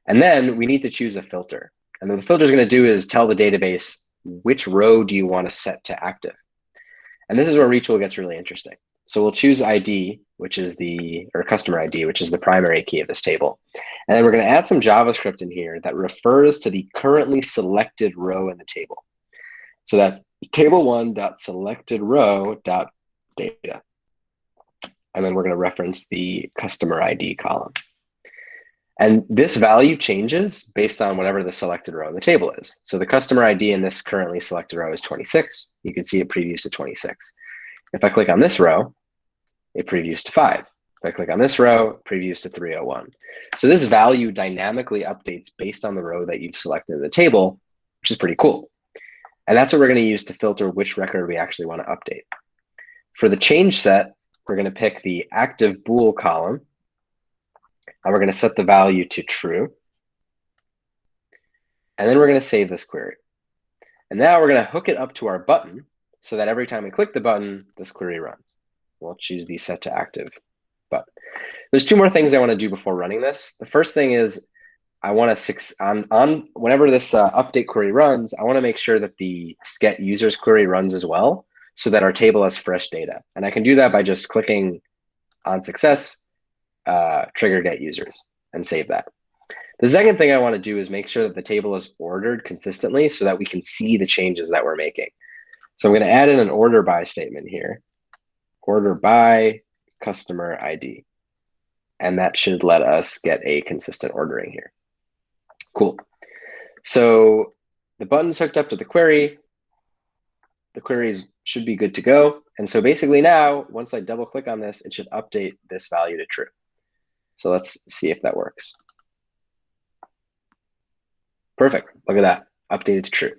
And then we need to choose a filter. And what the filter is going to do is tell the database which row do you want to set to active. And this is where Retool gets really interesting. So we'll choose ID, which is or customer ID, which is the primary key of this table. And then we're going to add some JavaScript in here that refers to the currently selected row in the table. So that's table1.selectedRow.data. And then we're going to reference the customer ID column. And this value changes based on whatever the selected row in the table is. So the customer ID in this currently selected row is 26. You can see it previews to 26. If I click on this row, it previews to 5. If I click on this row, it previews to 301. So this value dynamically updates based on the row that you've selected in the table, which is pretty cool. And that's what we're going to use to filter which record we actually want to update. For the change set, we're going to pick the active bool column, and we're going to set the value to true. And then we're going to save this query. And now we're going to hook it up to our button so that every time we click the button, this query runs. We'll choose the set to active button. There's two more things I want to do before running this. The first thing is I want to, whenever this update query runs, I want to make sure that the get users query runs as well, so that our table has fresh data. And I can do that by just clicking on success, trigger get users, and save that. The second thing I want to do is make sure that the table is ordered consistently so that we can see the changes that we're making. So I'm going to add in an order by statement here, order by customer ID. And that should let us get a consistent ordering here. Cool. So the button's hooked up to the query. The queries should be good to go. And so basically now, once I double click on this, it should update this value to true. So let's see if that works. Perfect. Look at that. Updated to true.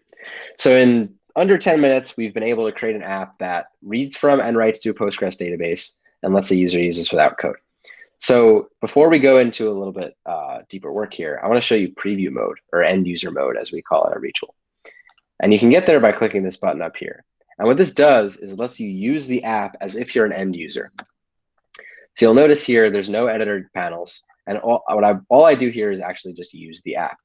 So in under 10 minutes, we've been able to create an app that reads from and writes to a Postgres database and lets the user use this without code. So before we go into a little bit deeper work here, I want to show you preview mode, or end user mode, as we call it at Retool. And you can get there by clicking this button up here. And what this does is it lets you use the app as if you're an end user. So you'll notice here, there's no editor panels. And all I do here is actually just use the app.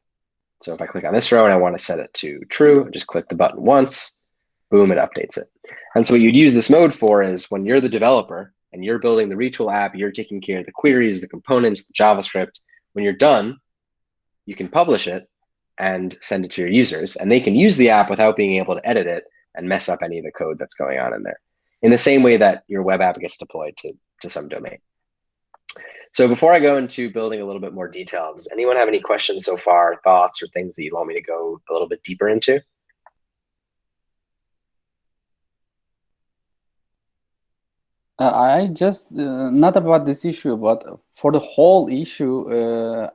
So if I click on this row and I want to set it to true, just click the button once, boom, it updates it. And so what you'd use this mode for is when you're the developer and you're building the Retool app, you're taking care of the queries, the components, the JavaScript. When you're done, you can publish it and send it to your users, and they can use the app without being able to edit it and mess up any of the code that's going on in there, in the same way that your web app gets deployed to some domain. So before I go into building a little bit more detail, does anyone have any questions so far, thoughts, or things that you'd want me to go a little bit deeper into? I just, not about this issue, but for the whole issue,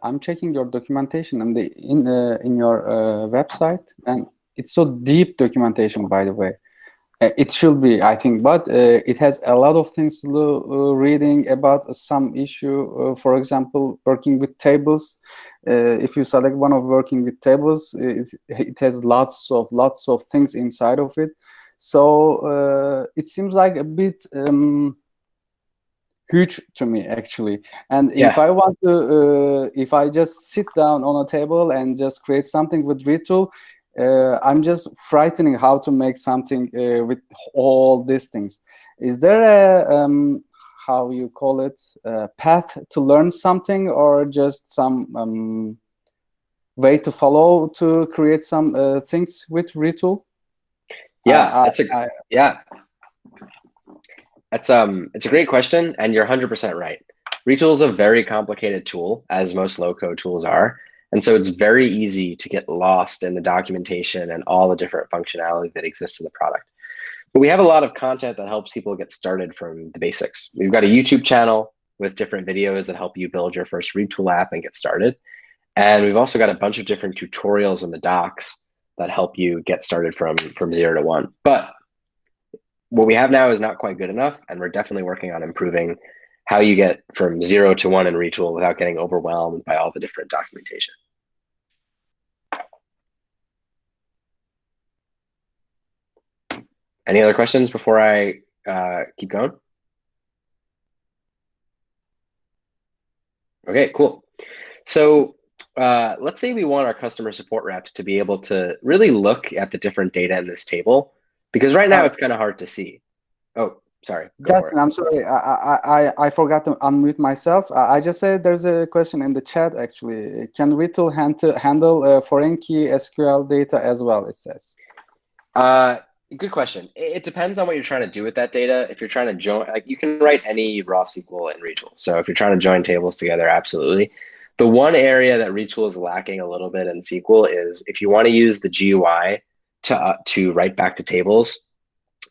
I'm checking your documentation in your website, and it's so deep documentation, by the way. It should be, I think, but it has a lot of things to do, reading about some issue. For example, working with tables. If you select one of working with tables, it has lots of things inside of it. So it seems like a bit huge to me, actually. And Yeah. if I want to, if I just sit down on a table and just create something with Retool, I'm just frightening how to make something with all these things. Is there a how you call it, path to learn something, or just some way to follow to create some things with Retool? Yeah, it's a great question, and you're 100% right. Retool is a very complicated tool, as most low-code tools are, and so it's very easy to get lost in the documentation and all the different functionality that exists in the product. But we have a lot of content that helps people get started from the basics. We've got a YouTube channel with different videos that help you build your first Retool app and get started. And we've also got a bunch of different tutorials in the docs that help you get started from 0 to 1. But what we have now is not quite good enough, and we're definitely working on improving how you get from 0 to 1 in Retool without getting overwhelmed by all the different documentation. Any other questions before I keep going? Okay, cool. So let's say we want our customer support reps to be able to really look at the different data in this table, because right now it's kind of hard to see. Oh, sorry. Justin, I'm sorry. I forgot to unmute myself. I just said there's a question in the chat, actually. Can Retool handle foreign key SQL data as well, it says? Good question. It depends on what you're trying to do with that data. If you're trying to join, like, you can write any raw SQL in Retool. So if you're trying to join tables together, absolutely. The one area that Retool is lacking a little bit in SQL is if you want to use the GUI to write back to tables,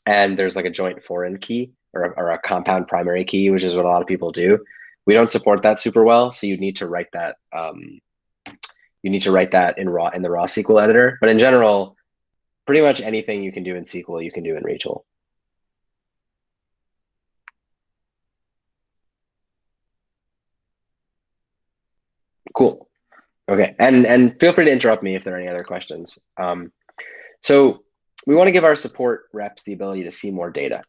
and there's like a joint foreign key or a compound primary key, which is what a lot of people do. We don't support that super well, so you need to write that. You need to write that in the raw SQL editor. But in general, pretty much anything you can do in SQL, you can do in Retool. Cool. Okay, and feel free to interrupt me if there are any other questions. So we want to give our support reps the ability to see more data.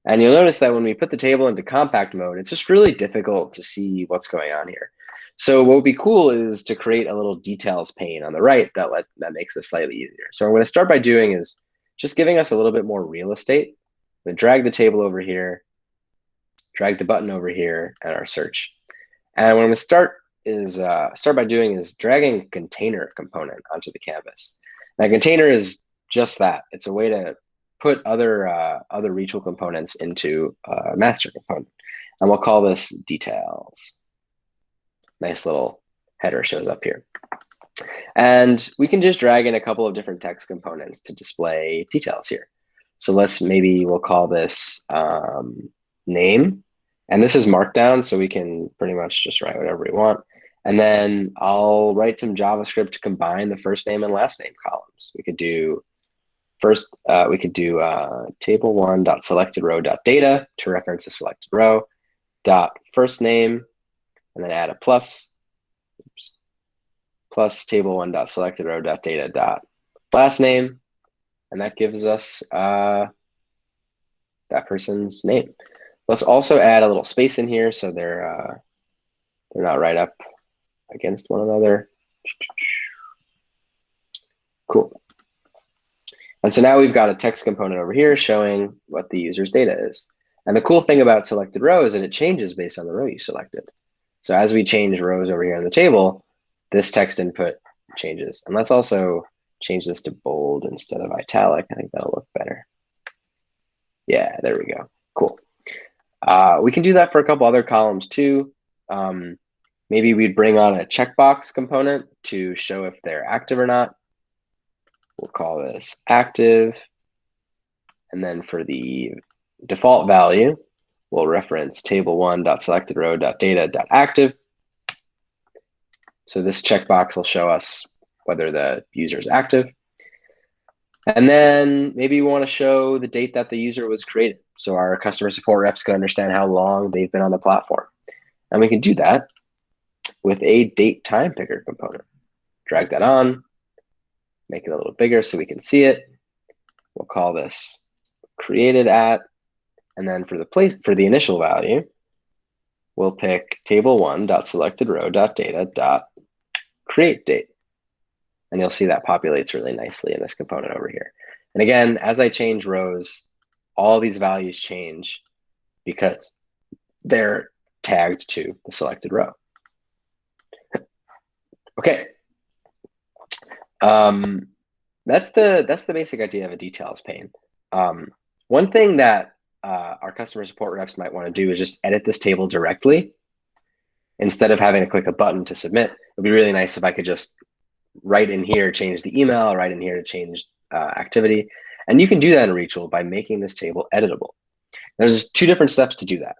And you'll notice that when we put the table into compact mode, it's just really difficult to see what's going on here. So what would be cool is to create a little details pane on the right that makes this slightly easier. So what I'm going to start by doing is just giving us a little bit more real estate. I'm going to drag the table over here, drag the button over here, and our search. And what I'm going to start by doing is dragging a container component onto the canvas. Now, a container is just that. It's a way to put other Retool components into a master component. And we'll call this details. Nice little header shows up here. And we can just drag in a couple of different text components to display details here. So we'll call this name. And this is markdown, so we can pretty much just write whatever we want. And then I'll write some JavaScript to combine the first name and last name columns. We could do table1.selectedRow.data to reference a selected row, first name, and then add a plus table1.selectedRow.data last name, and that gives us that person's name. Let's also add a little space in here so they're not right up against one another. Cool. And so now we've got a text component over here showing what the user's data is. And the cool thing about selected row is that it changes based on the row you selected. So as we change rows over here on the table, this text input changes. And let's also change this to bold instead of italic. I think that'll look better. Yeah, there we go. Cool. We can do that for a couple other columns too. Maybe we'd bring on a checkbox component to show if they're active or not. We'll call this active. And then for the default value, we'll reference table1.selectedRow.data.active. So this checkbox will show us whether the user is active. And then maybe we want to show the date that the user was created, so our customer support reps can understand how long they've been on the platform. And we can do that with a date time picker component. Drag that on, make it a little bigger so we can see it. We'll call this created at, and then for the initial value, we'll pick table1.selectedRow.data.createDate. And you'll see that populates really nicely in this component over here. And again, as I change rows, all these values change because they're tagged to the selected row. Okay. That's the basic idea of a details pane. One thing that our customer support reps might want to do is just edit this table directly instead of having to click a button to submit. It'd be really nice if I could just right in here change the email, right in here to change activity. And you can do that in Retool by making this table editable. There's 2 different steps to do that.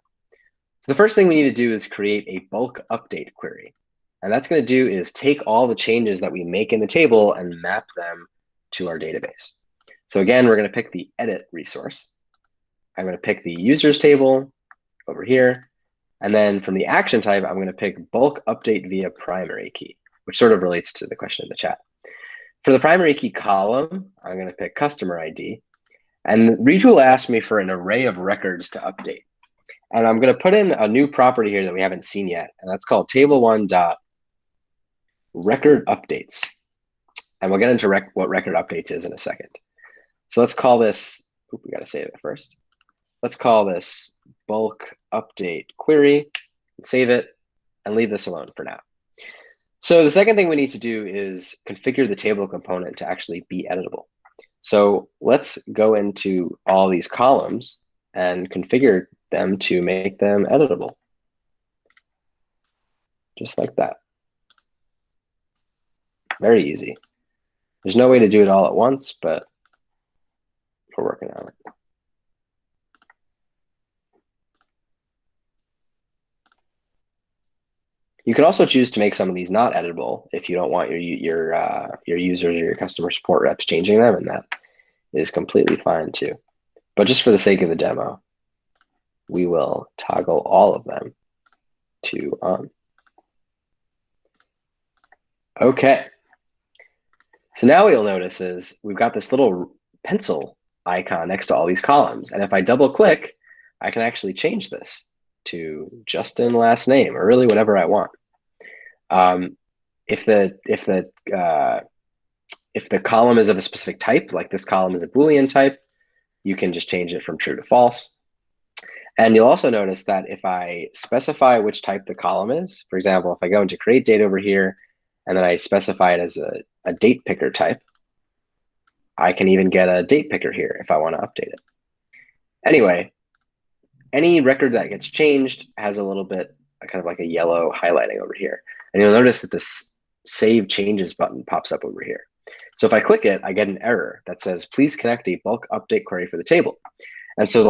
So the first thing we need to do is create a bulk update query. And that's going to do is take all the changes that we make in the table and map them to our database. So again, we're going to pick the edit resource. I'm going to pick the users table over here. And then from the action type, I'm going to pick bulk update via primary key, which sort of relates to the question in the chat. For the primary key column, I'm going to pick customer ID. And Retool asked me for an array of records to update. And I'm going to put in a new property here that we haven't seen yet. And that's called table1.record updates. And we'll get into what record updates is in a second. So let's call this, we got to save it first. Let's call this bulk update query, save it, and leave this alone for now. So the second thing we need to do is configure the table component to actually be editable. So let's go into all these columns and configure them to make them editable. Just like that. Very easy. There's no way to do it all at once, but we're working on it. You can also choose to make some of these not editable if you don't want your users or your customer support reps changing them, and that is completely fine too. But just for the sake of the demo, we will toggle all of them to on. Okay. So now what you'll notice is we've got this little pencil icon next to all these columns. And if I double click, I can actually change this to Justin last name, or really whatever I want. If the column is of a specific type, like this column is a Boolean type, you can just change it from true to false. And you'll also notice that if I specify which type the column is, for example, if I go into create date over here, and then I specify it as a date picker type, I can even get a date picker here if I want to update it. Anyway, any record that gets changed has a little bit kind of like a yellow highlighting over here. And you'll notice that this Save Changes button pops up over here. So if I click it, I get an error that says, please connect a bulk update query for the table. And so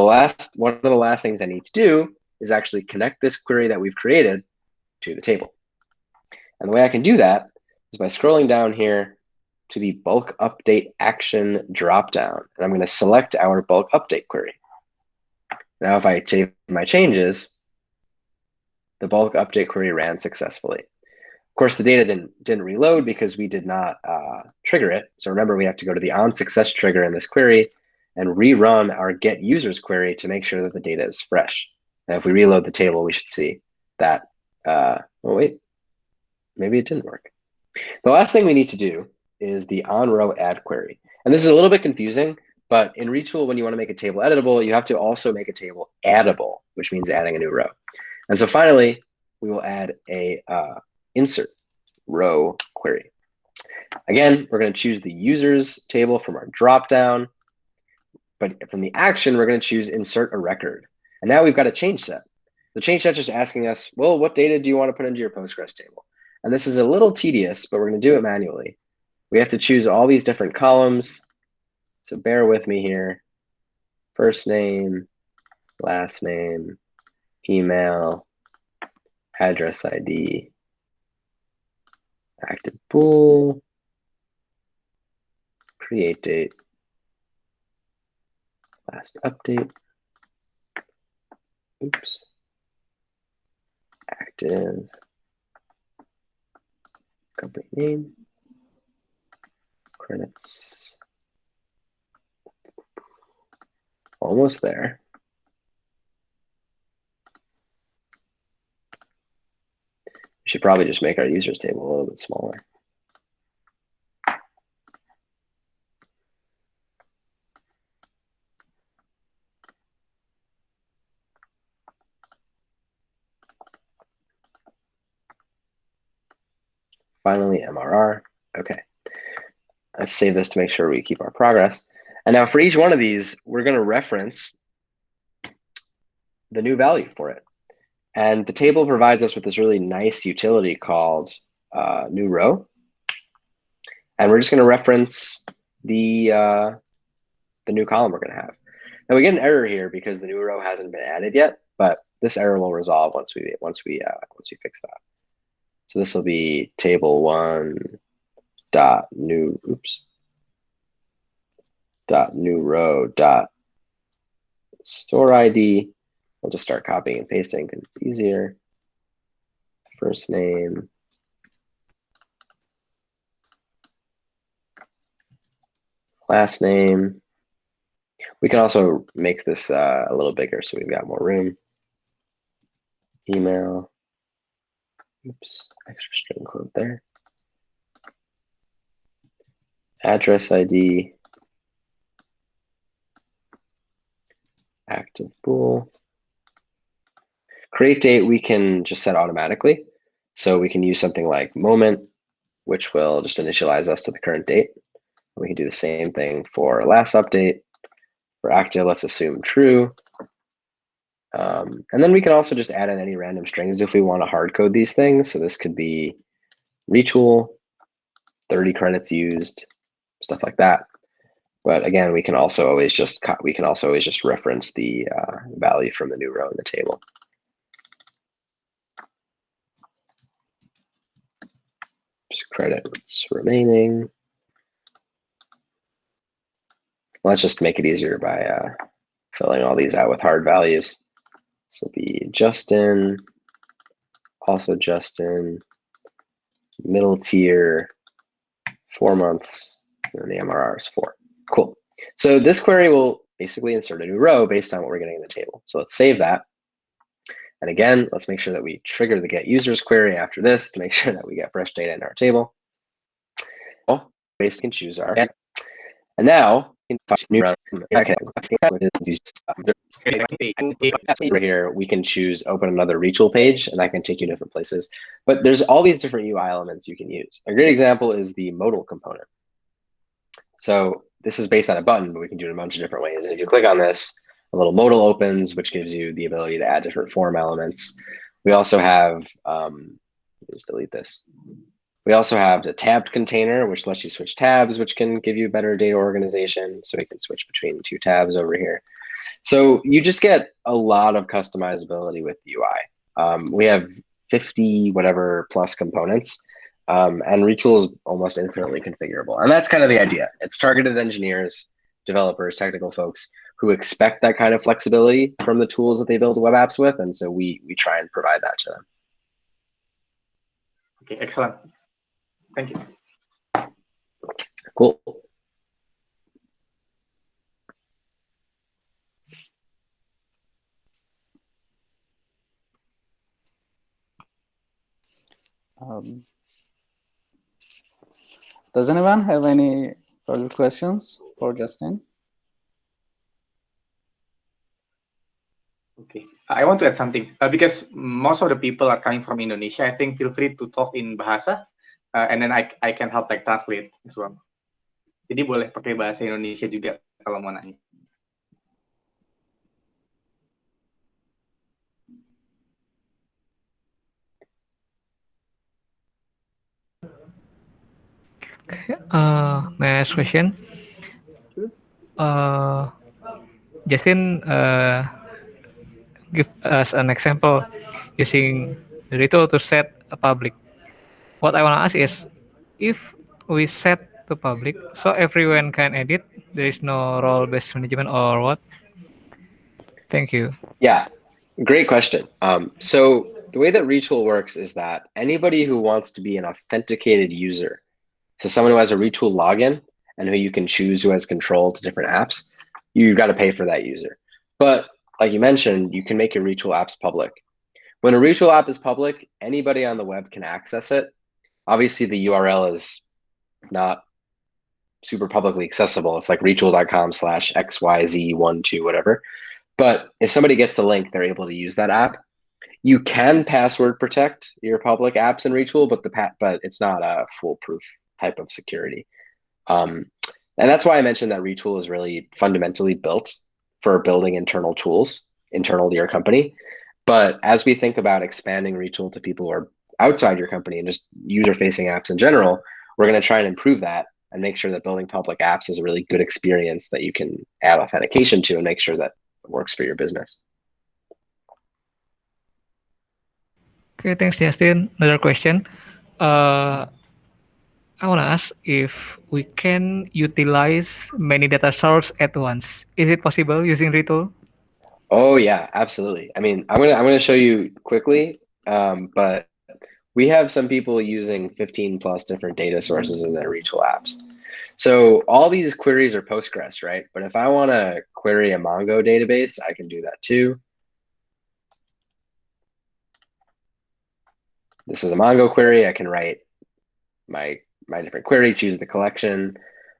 one of the last things I need to do is actually connect this query that we've created to the table. And the way I can do that is by scrolling down here to the bulk update action dropdown. And I'm going to select our bulk update query. Now, if I save my changes, the bulk update query ran successfully. Of course, the data didn't reload because we did not trigger it. So remember, we have to go to the onSuccess trigger in this query and rerun our get users query to make sure that the data is fresh. And if we reload the table, we should see that, oh wait, maybe it didn't work. The last thing we need to do is the on-row add query. And this is a little bit confusing, but in Retool, when you want to make a table editable, you have to also make a table addable, which means adding a new row. And so finally, we will add a insert row query. Again, we're going to choose the users table from our dropdown, but from the action, we're going to choose insert a record. And now we've got a change set. The change set is just asking us, well, what data do you want to put into your Postgres table? And this is a little tedious, but we're going to do it manually. We have to choose all these different columns. So bear with me here. First name, last name, email, address ID, active bool, create date, last update, oops, active, company name, credits, almost there. We should probably just make our users table a little bit smaller. Finally, MRR. Okay. Let's save this to make sure we keep our progress. And now for each one of these, we're going to reference the new value for it. And the table provides us with this really nice utility called new row. And we're just going to reference the new column we're going to have. Now we get an error here because the new row hasn't been added yet, but this error will resolve once we fix that. So this will be table one dot new dot new row dot store ID. We'll just start copying and pasting because it's easier. First name. Last name. We can also make this a little bigger so we've got more room. Email. Oops, extra string quote there. Address ID. Active bool. Create date we can just set automatically. So we can use something like moment, which will just initialize us to the current date. We can do the same thing for last update. For active, let's assume true. And then we can also just add in any random strings if we want to hard code these things. So this could be retool, 30 credits used, stuff like that. But again, we can also always just reference the value from the new row in the table. Just credits remaining. Let's just make it easier by filling all these out with hard values. This will be Justin, also Justin, middle tier, 4 months, and the MRR is 4. Cool. So this query will basically insert a new row based on what we're getting in the table. So let's save that. And again, let's make sure that we trigger the get users query after this to make sure that we get fresh data in our table. Oh, basically can choose our. And now, here we can choose open another Retool page, and that can take you different places. But there's all these different UI elements you can use. A great example is the modal component. So this is based on a button, but we can do it a bunch of different ways. And if you click on this, a little modal opens, which gives you the ability to add different form elements. We also have, just delete this. We also have the tabbed container, which lets you switch tabs, which can give you better data organization. So we can switch between 2 tabs over here. So you just get a lot of customizability with the UI. We have 50 whatever plus components, and Retool is almost infinitely configurable. And that's kind of the idea. It's targeted engineers, developers, technical folks who expect that kind of flexibility from the tools that they build web apps with. And so we try and provide that to them. Okay, excellent. Thank you. Cool. Does anyone have any further questions for Justin? Okay, I want to add something because most of the people are coming from Indonesia. I think feel free to talk in bahasa, and then I can help like translate as well. Jadi boleh pakai bahasa Indonesia juga kalau mau nanya. My next question. Justin, give us an example using the Retool to set a public. What I want to ask is, if we set to public, so everyone can edit, there is no role-based management or what? Thank you. Yeah, great question. So the way that Retool works is that anybody who wants to be an authenticated user, so someone who has a Retool login and who you can choose who has control to different apps, you've got to pay for that user. But like you mentioned, you can make your Retool apps public. When a Retool app is public, anybody on the web can access it. Obviously, the URL is not super publicly accessible. It's like retool.com/xyz12 whatever. But if somebody gets the link, they're able to use that app. You can password protect your public apps in Retool, but it's not a foolproof type of security. And that's why I mentioned that Retool is really fundamentally built for building internal tools internal to your company. But as we think about expanding Retool to people who are outside your company and just user-facing apps in general, we're going to try and improve that and make sure that building public apps is a really good experience that you can add authentication to and make sure that it works for your business. Okay, thanks, Justin. Another question. I want to ask if we can utilize many data sources at once. Is it possible using Retool? Oh yeah, absolutely. I mean, I'm gonna show you quickly, but we have some people using 15 plus different data sources in their Retool apps. So all these queries are Postgres, right? But if I want to query a Mongo database, I can do that too. This is a Mongo query. I can write my different query, choose the collection.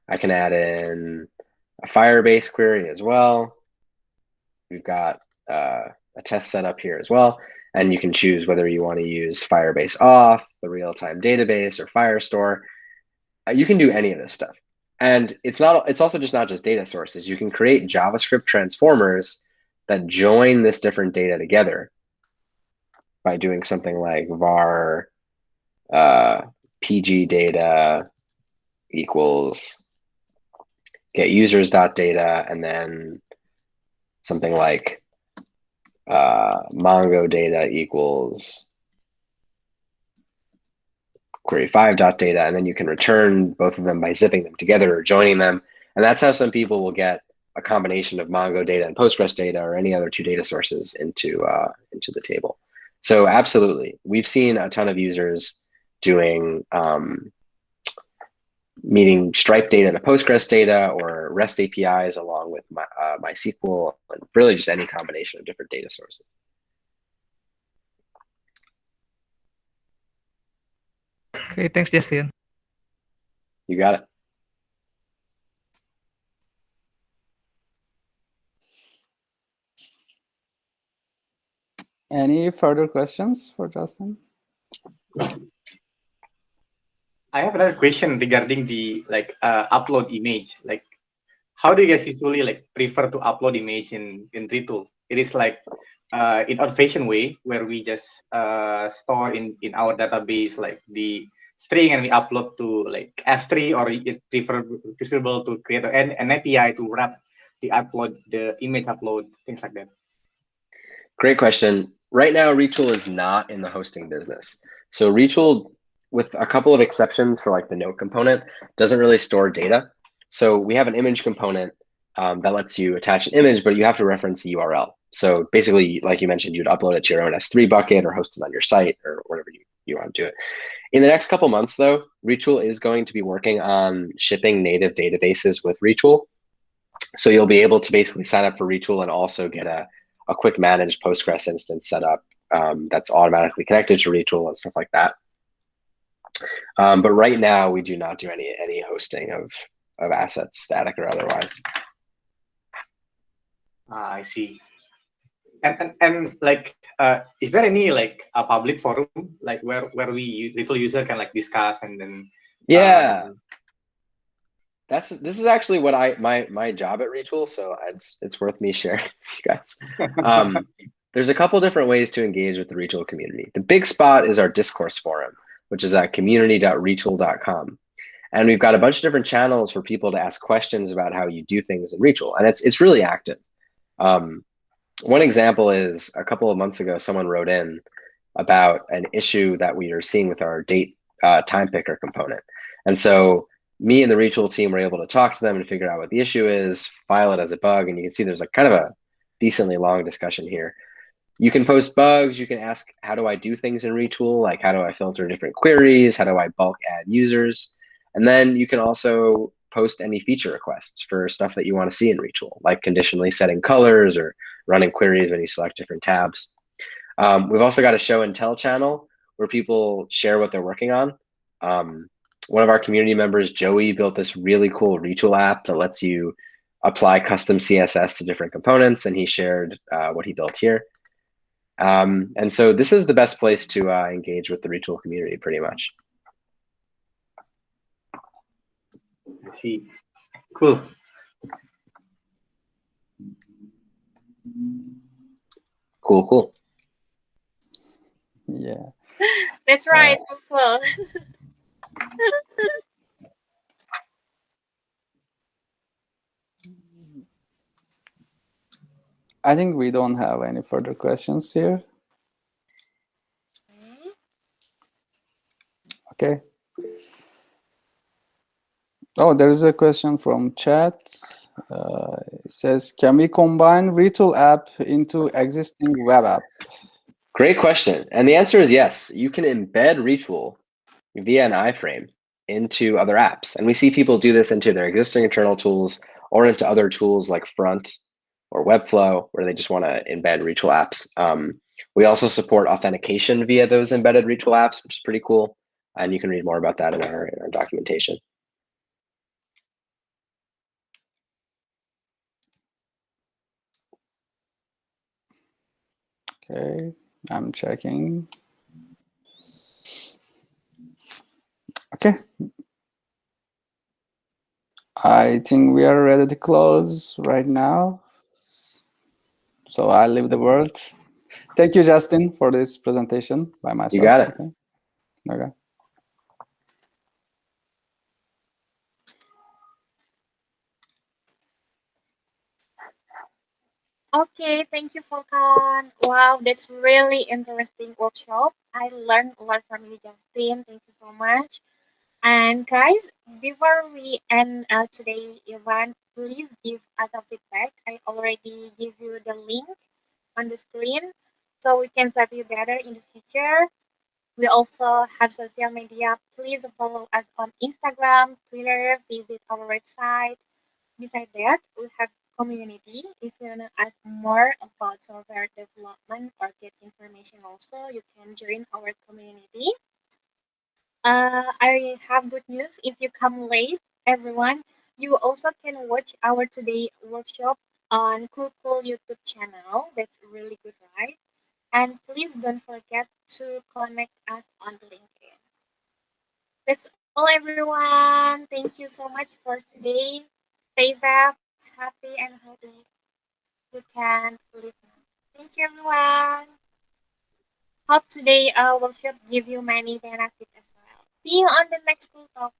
I can add in a Firebase query as well. We've got a test setup here as well. And you can choose whether you want to use Firebase auth, the real-time database, or Firestore. You can do any of this stuff. And it's also just not just data sources. You can create JavaScript transformers that join this different data together by doing something like var pg data equals get users.data, and then something like Mongo data equals query5.data, and then you can return both of them by zipping them together or joining them. And that's how some people will get a combination of Mongo data and Postgres data or any other two data sources into the table. So absolutely, we've seen a ton of users doing meeting Stripe data to Postgres data or REST APIs along with MySQL, and really just any combination of different data sources. Okay, thanks, Justin. You got it. Any further questions for Justin? I have another question regarding the upload image. Like, how do you guys usually prefer to upload image in Retool? It is like in old-fashioned way where we just store in our database like the string and we upload to like S3, or it's preferable to create an API to wrap the image upload, things like that. Great question. Right now, Retool is not in the hosting business. So Retool, with a couple of exceptions for like the note component, doesn't really store data. So we have an image component that lets you attach an image, but you have to reference the URL. So basically, like you mentioned, you'd upload it to your own S3 bucket or host it on your site or whatever you want to do it. In the next couple months, though, Retool is going to be working on shipping native databases with Retool. So you'll be able to basically sign up for Retool and also get a quick managed Postgres instance set up that's automatically connected to Retool and stuff like that. But right now, we do not do any hosting of assets, static or otherwise. I see. And like, is there any like a public forum like where we Retool user can like discuss and then? Yeah, this is actually what my job at Retool, so it's worth me sharing with you guys. There's a couple different ways to engage with the Retool community. The big spot is our discourse forum, which is at community.retool.com. And we've got a bunch of different channels for people to ask questions about how you do things in Retool, and it's really active. One example is a couple of months ago, someone wrote in about an issue that we are seeing with our date time picker component. And so me and the Retool team were able to talk to them and figure out what the issue is, file it as a bug, and you can see there's like kind of a decently long discussion here. You can post bugs, you can ask, how do I do things in Retool? Like, how do I filter different queries? How do I bulk add users? And then you can also post any feature requests for stuff that you want to see in Retool, like conditionally setting colors or running queries when you select different tabs. We've also got a show and tell channel where people share what they're working on. One of our community members, Joey, built this really cool Retool app that lets you apply custom CSS to different components, and he shared what he built here. And so this is the best place to engage with the Retool community, pretty much. I see. Cool. Cool. Yeah. That's right, Kulkul. I think we don't have any further questions here. Okay. Oh, there is a question from chat. It says, can we combine Retool app into existing web app? Great question. And the answer is yes. You can embed Retool via an iframe into other apps. And we see people do this into their existing internal tools or into other tools like Front or Webflow, where they just want to embed Retool apps. We also support authentication via those embedded Retool apps, which is pretty cool. And you can read more about that in our documentation. Okay, I'm checking. Okay. I think we are ready to close right now. So I'll leave the word. Thank you, Justin, for this presentation by myself. You got it. Okay. Okay, thank you, Volkan. Wow, that's really interesting workshop. I learned a lot from you, Justin. Thank you so much. And guys, before we end today's event, please give us a feedback. I already give you the link on the screen so we can serve you better in the future. We also have social media. Please follow us on Instagram, Twitter, visit our website. Besides that, we have community. If you want to ask more about software development or get information also, you can join our community. I have good news. If you come late, everyone, you also can watch our today workshop on Kulkul YouTube channel. That's really good, right? And please don't forget to connect us on LinkedIn. That's all, everyone. Thank you so much for today. Stay safe, happy, and healthy. You can live now. Thank you, everyone. Hope today workshop give you many benefits as well. See you on the next Cool Talk.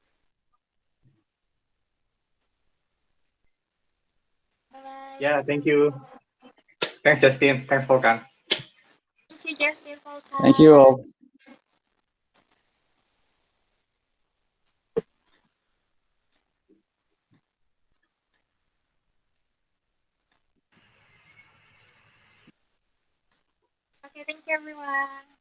Bye bye. Yeah, Thank you, thank you. everyone. Thanks, Justin. Thanks, Volkan. Thank you, Justin Thank you Volkan. all. Okay, thank you, everyone.